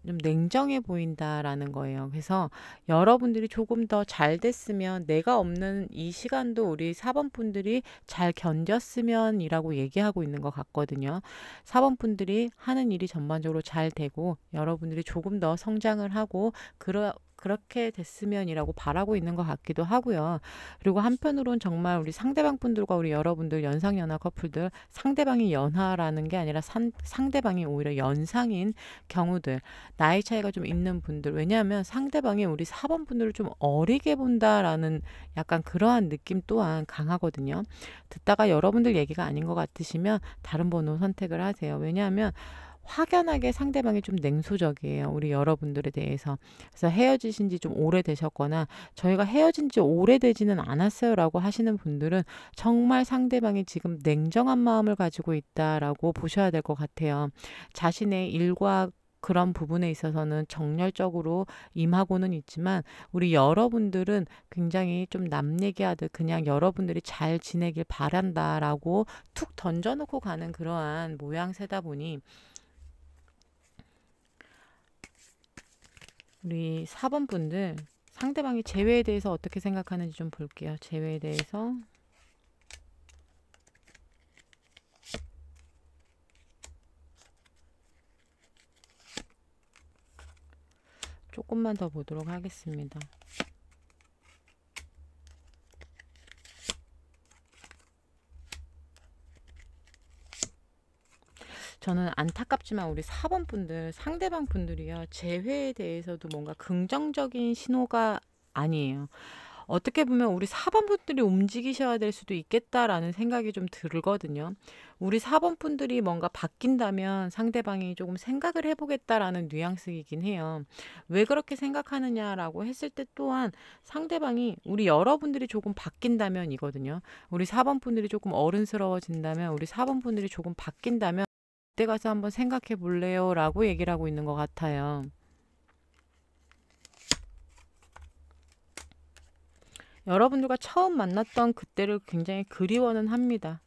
Speaker 1: 좀 냉정해 보인다라는 거예요. 그래서 여러분들이 조금 더 잘 됐으면, 내가 없는 이 시간도 우리 4번 분들이 잘 견뎠으면이라고 얘기하고 있는 것 같거든요. 4번 분들이 하는 일이 전반적으로 잘 되고 여러분들이 조금 더 성장을 하고 그렇게 됐으면이라고 바라고 있는 것 같기도 하고요. 그리고 한편으론 정말 우리 상대방 분들과 우리 여러분들 연상연하 커플들, 상대방이 연하라는 게 아니라 상대방이 오히려 연상인 경우들, 나이 차이가 좀 있는 분들, 왜냐하면 상대방이 우리 4번 분들을 좀 어리게 본다라는 약간 그러한 느낌 또한 강하거든요. 듣다가 여러분들 얘기가 아닌 것 같으시면 다른 번호 선택을 하세요. 왜냐하면 확연하게 상대방이 좀 냉소적이에요. 우리 여러분들에 대해서. 그래서 헤어지신 지 좀 오래되셨거나 저희가 헤어진 지 오래되지는 않았어요 라고 하시는 분들은 정말 상대방이 지금 냉정한 마음을 가지고 있다라고 보셔야 될 것 같아요. 자신의 일과 그런 부분에 있어서는 정열적으로 임하고는 있지만 우리 여러분들은 굉장히 좀 남 얘기하듯 그냥 여러분들이 잘 지내길 바란다라고 툭 던져놓고 가는 그러한 모양새다 보니, 우리 4번 분들 상대방이 재회에 대해서 어떻게 생각하는지 좀 볼게요. 재회에 대해서. 조금만 더 보도록 하겠습니다. 저는 안타깝지만 우리 4번 분들, 상대방 분들이요, 재회에 대해서도 뭔가 긍정적인 신호가 아니에요. 어떻게 보면 우리 4번 분들이 움직이셔야 될 수도 있겠다라는 생각이 좀 들거든요. 우리 4번 분들이 뭔가 바뀐다면 상대방이 조금 생각을 해보겠다라는 뉘앙스이긴 해요. 왜 그렇게 생각하느냐라고 했을 때 또한 상대방이 우리 여러분들이 조금 바뀐다면이거든요. 우리 4번 분들이 조금 어른스러워진다면, 우리 4번 분들이 조금 바뀐다면 그때 가서 한번 생각해 볼래요? 라고 얘기를 하고 있는 것 같아요. 여러분들과 처음 만났던 그때를 굉장히 그리워는 합니다.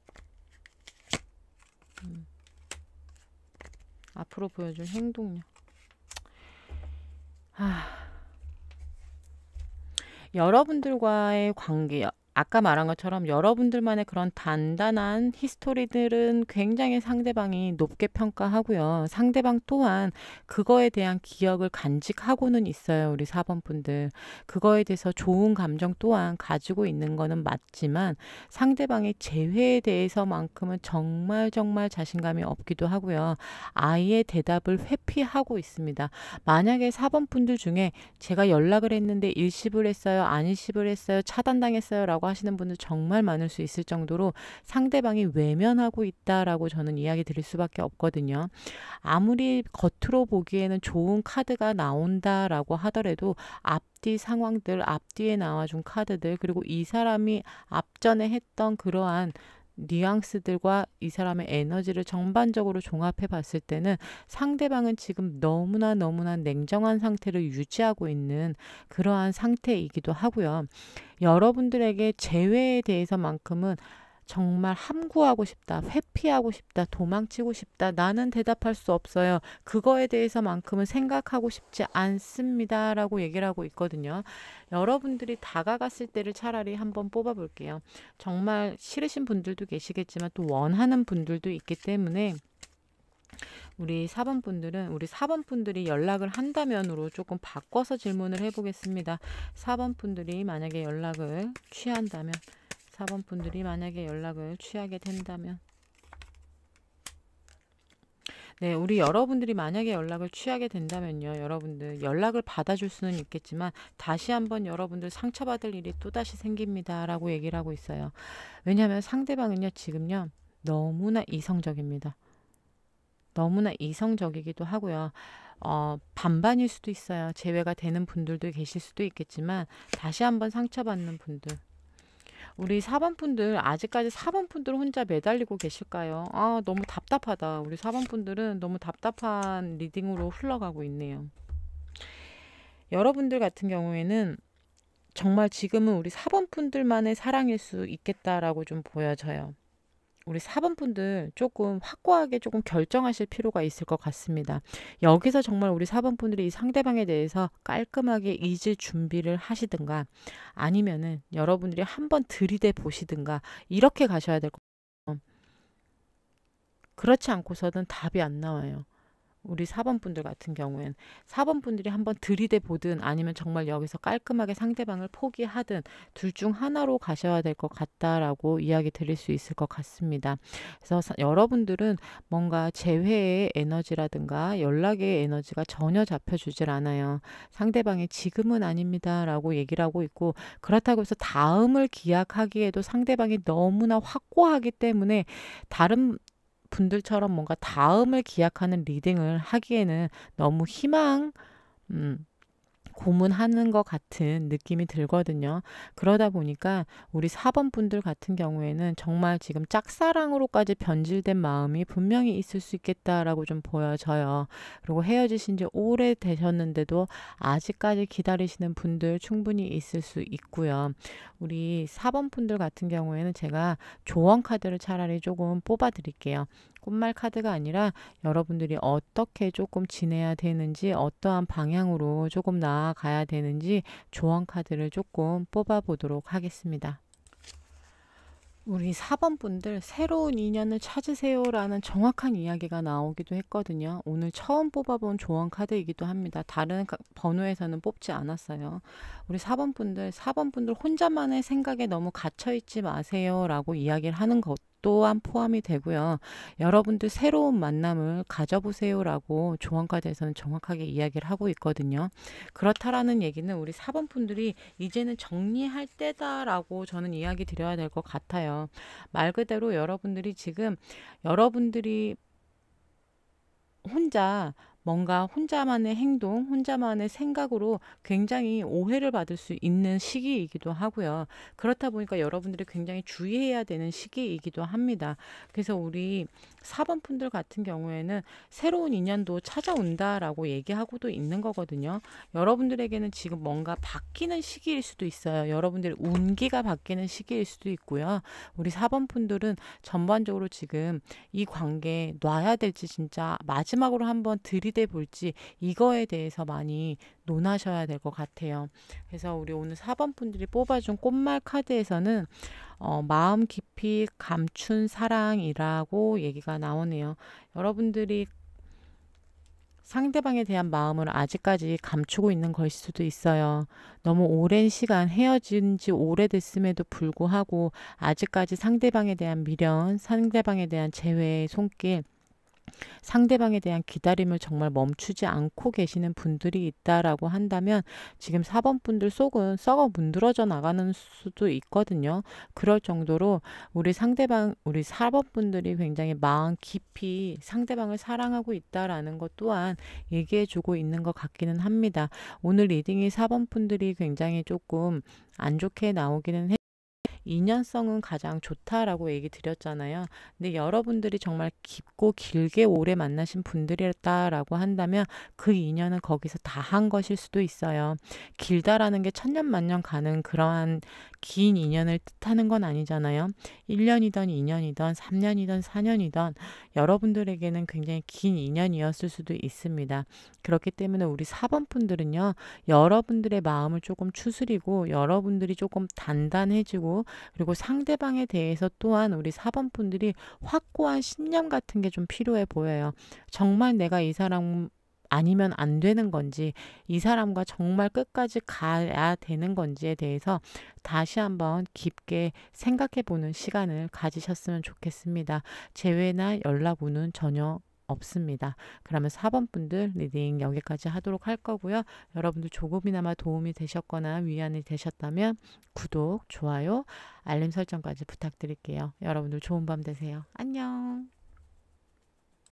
Speaker 1: 앞으로 보여줄 행동력. 여러분들과의 관계, 아까 말한 것처럼 여러분들만의 그런 단단한 히스토리들은 굉장히 상대방이 높게 평가하고요. 상대방 또한 그거에 대한 기억을 간직하고는 있어요. 우리 4번 분들. 그거에 대해서 좋은 감정 또한 가지고 있는 거는 맞지만 상대방의 재회에 대해서만큼은 정말 정말 자신감이 없기도 하고요. 아예 대답을 회피하고 있습니다. 만약에 4번 분들 중에 제가 연락을 했는데 일십을 했어요, 안일십을 했어요, 차단당했어요 라고 하시는 분들 정말 많을 수 있을 정도로 상대방이 외면하고 있다라고 저는 이야기 드릴 수밖에 없거든요. 아무리 겉으로 보기에는 좋은 카드가 나온다라고 하더라도 앞뒤 상황들, 앞뒤에 나와준 카드들, 그리고 이 사람이 앞전에 했던 그러한 뉘앙스들과 이 사람의 에너지를 전반적으로 종합해 봤을 때는 상대방은 지금 너무나 너무나 냉정한 상태를 유지하고 있는 그러한 상태이기도 하고요. 여러분들에게 재회에 대해서만큼은 정말 함구하고 싶다, 회피하고 싶다, 도망치고 싶다, 나는 대답할 수 없어요. 그거에 대해서만큼은 생각하고 싶지 않습니다. 라고 얘기를 하고 있거든요. 여러분들이 다가갔을 때를 차라리 한번 뽑아 볼게요. 정말 싫으신 분들도 계시겠지만 또 원하는 분들도 있기 때문에 우리 4번 분들은 우리 4번 분들이 연락을 한다면으로 조금 바꿔서 질문을 해보겠습니다. 4번 분들이 만약에 연락을 취한다면 4번 분들이 만약에 연락을 취하게 된다면 네, 우리 여러분들이 만약에 연락을 취하게 된다면요. 여러분들 연락을 받아줄 수는 있겠지만 다시 한번 여러분들 상처받을 일이 또다시 생깁니다. 라고 얘기를 하고 있어요. 왜냐하면 상대방은요. 지금요. 너무나 이성적입니다. 너무나 이성적이기도 하고요. 반반일 수도 있어요. 제외가 되는 분들도 계실 수도 있겠지만 다시 한번 상처받는 분들. 우리 4번 분들 아직까지 4번 분들 혼자 매달리고 계실까요? 아, 너무 답답하다. 우리 4번 분들은 너무 답답한 리딩으로 흘러가고 있네요. 여러분들 같은 경우에는 정말 지금은 우리 4번 분들만의 사랑일 수 있겠다라고 좀 보여져요. 우리 4번 분들 조금 확고하게 조금 결정하실 필요가 있을 것 같습니다. 여기서 정말 우리 4번 분들이 이 상대방에 대해서 깔끔하게 잊을 준비를 하시든가 아니면은 여러분들이 한번 들이대 보시든가 이렇게 가셔야 될 것 같아요. 그렇지 않고서는 답이 안 나와요. 우리 4번 분들 같은 경우엔 4번 분들이 한번 들이대 보든 아니면 정말 여기서 깔끔하게 상대방을 포기하든 둘 중 하나로 가셔야 될 것 같다라고 이야기 드릴 수 있을 것 같습니다. 그래서 여러분들은 뭔가 재회의 에너지라든가 연락의 에너지가 전혀 잡혀주질 않아요. 상대방이 지금은 아닙니다 라고 얘기를 하고 있고 그렇다고 해서 다음을 기약하기에도 상대방이 너무나 확고하기 때문에 다른 분들처럼 뭔가 다음을 기약하는 리딩을 하기에는 너무 고문하는 것 같은 느낌이 들거든요. 그러다 보니까 우리 4번 분들 같은 경우에는 정말 지금 짝사랑으로까지 변질된 마음이 분명히 있을 수 있겠다라고 좀 보여져요. 그리고 헤어지신 지 오래 되셨는데도 아직까지 기다리시는 분들 충분히 있을 수 있고요. 우리 4번 분들 같은 경우에는 제가 조언 카드를 차라리 조금 뽑아 드릴게요. 꽃말 카드가 아니라 여러분들이 어떻게 조금 지내야 되는지 어떠한 방향으로 조금 나아가야 되는지 조언 카드를 조금 뽑아 보도록 하겠습니다. 우리 4번 분들 새로운 인연을 찾으세요라는 정확한 이야기가 나오기도 했거든요. 오늘 처음 뽑아본 조언 카드이기도 합니다. 다른 번호에서는 뽑지 않았어요. 우리 4번 분들 혼자만의 생각에 너무 갇혀있지 마세요라고 이야기를 하는 것 또한 포함이 되고요. 여러분들 새로운 만남을 가져보세요라고 조언카드에서는 정확하게 이야기를 하고 있거든요. 그렇다라는 얘기는 우리 4번 분들이 이제는 정리할 때다라고 저는 이야기 드려야 될 것 같아요. 말 그대로 여러분들이 지금 여러분들이 혼자 뭔가 혼자만의 행동, 혼자만의 생각으로 굉장히 오해를 받을 수 있는 시기이기도 하고요. 그렇다 보니까 여러분들이 굉장히 주의해야 되는 시기이기도 합니다. 그래서 우리 4번 분들 같은 경우에는 새로운 인연도 찾아온다라고 얘기하고도 있는 거거든요. 여러분들에게는 지금 뭔가 바뀌는 시기일 수도 있어요. 여러분들의 운기가 바뀌는 시기일 수도 있고요. 우리 4번 분들은 전반적으로 지금 이 관계 놔야 될지 진짜 마지막으로 한번 들이 돼 볼지 이거에 대해서 많이 논하셔야 될 것 같아요. 그래서 우리 오늘 4번 분들이 뽑아준 꽃말 카드에서는 마음 깊이 감춘 사랑이라고 얘기가 나오네요. 여러분들이 상대방에 대한 마음을 아직까지 감추고 있는 것일 수도 있어요. 너무 오랜 시간 헤어진 지 오래됐음에도 불구하고 아직까지 상대방에 대한 미련, 상대방에 대한 재회의 손길, 상대방에 대한 기다림을 정말 멈추지 않고 계시는 분들이 있다라고 한다면 지금 4번 분들 속은 썩어 문드러져 나가는 수도 있거든요. 그럴 정도로 우리 4번 분들이 굉장히 마음 깊이 상대방을 사랑하고 있다라는 것 또한 얘기해주고 있는 것 같기는 합니다. 오늘 리딩이 4번 분들이 굉장히 조금 안 좋게 나오기는 인연성은 가장 좋다라고 얘기 드렸잖아요. 근데 여러분들이 정말 깊고 길게 오래 만나신 분들이었다라고 한다면 그 인연은 거기서 다 한 것일 수도 있어요. 길다라는 게 천년만년 가는 그러한 긴 인연을 뜻하는 건 아니잖아요. 1년이던 2년이던 3년이던 4년이던 여러분들에게는 굉장히 긴 인연이었을 수도 있습니다. 그렇기 때문에 우리 4번 분들은요. 여러분들의 마음을 조금 추스리고 여러분들이 조금 단단해지고 그리고 상대방에 대해서 또한 우리 4번 분들이 확고한 신념 같은 게 좀 필요해 보여요. 정말 내가 이 사람 아니면 안 되는 건지, 이 사람과 정말 끝까지 가야 되는 건지에 대해서 다시 한번 깊게 생각해 보는 시간을 가지셨으면 좋겠습니다. 재회나 연락 우는 전혀 없습니다. 그러면 4번 분들 리딩 여기까지 하도록 할 거고요. 여러분들 조금이나마 도움이 되셨거나 위안이 되셨다면 구독, 좋아요, 알림 설정까지 부탁드릴게요. 여러분들 좋은 밤 되세요. 안녕.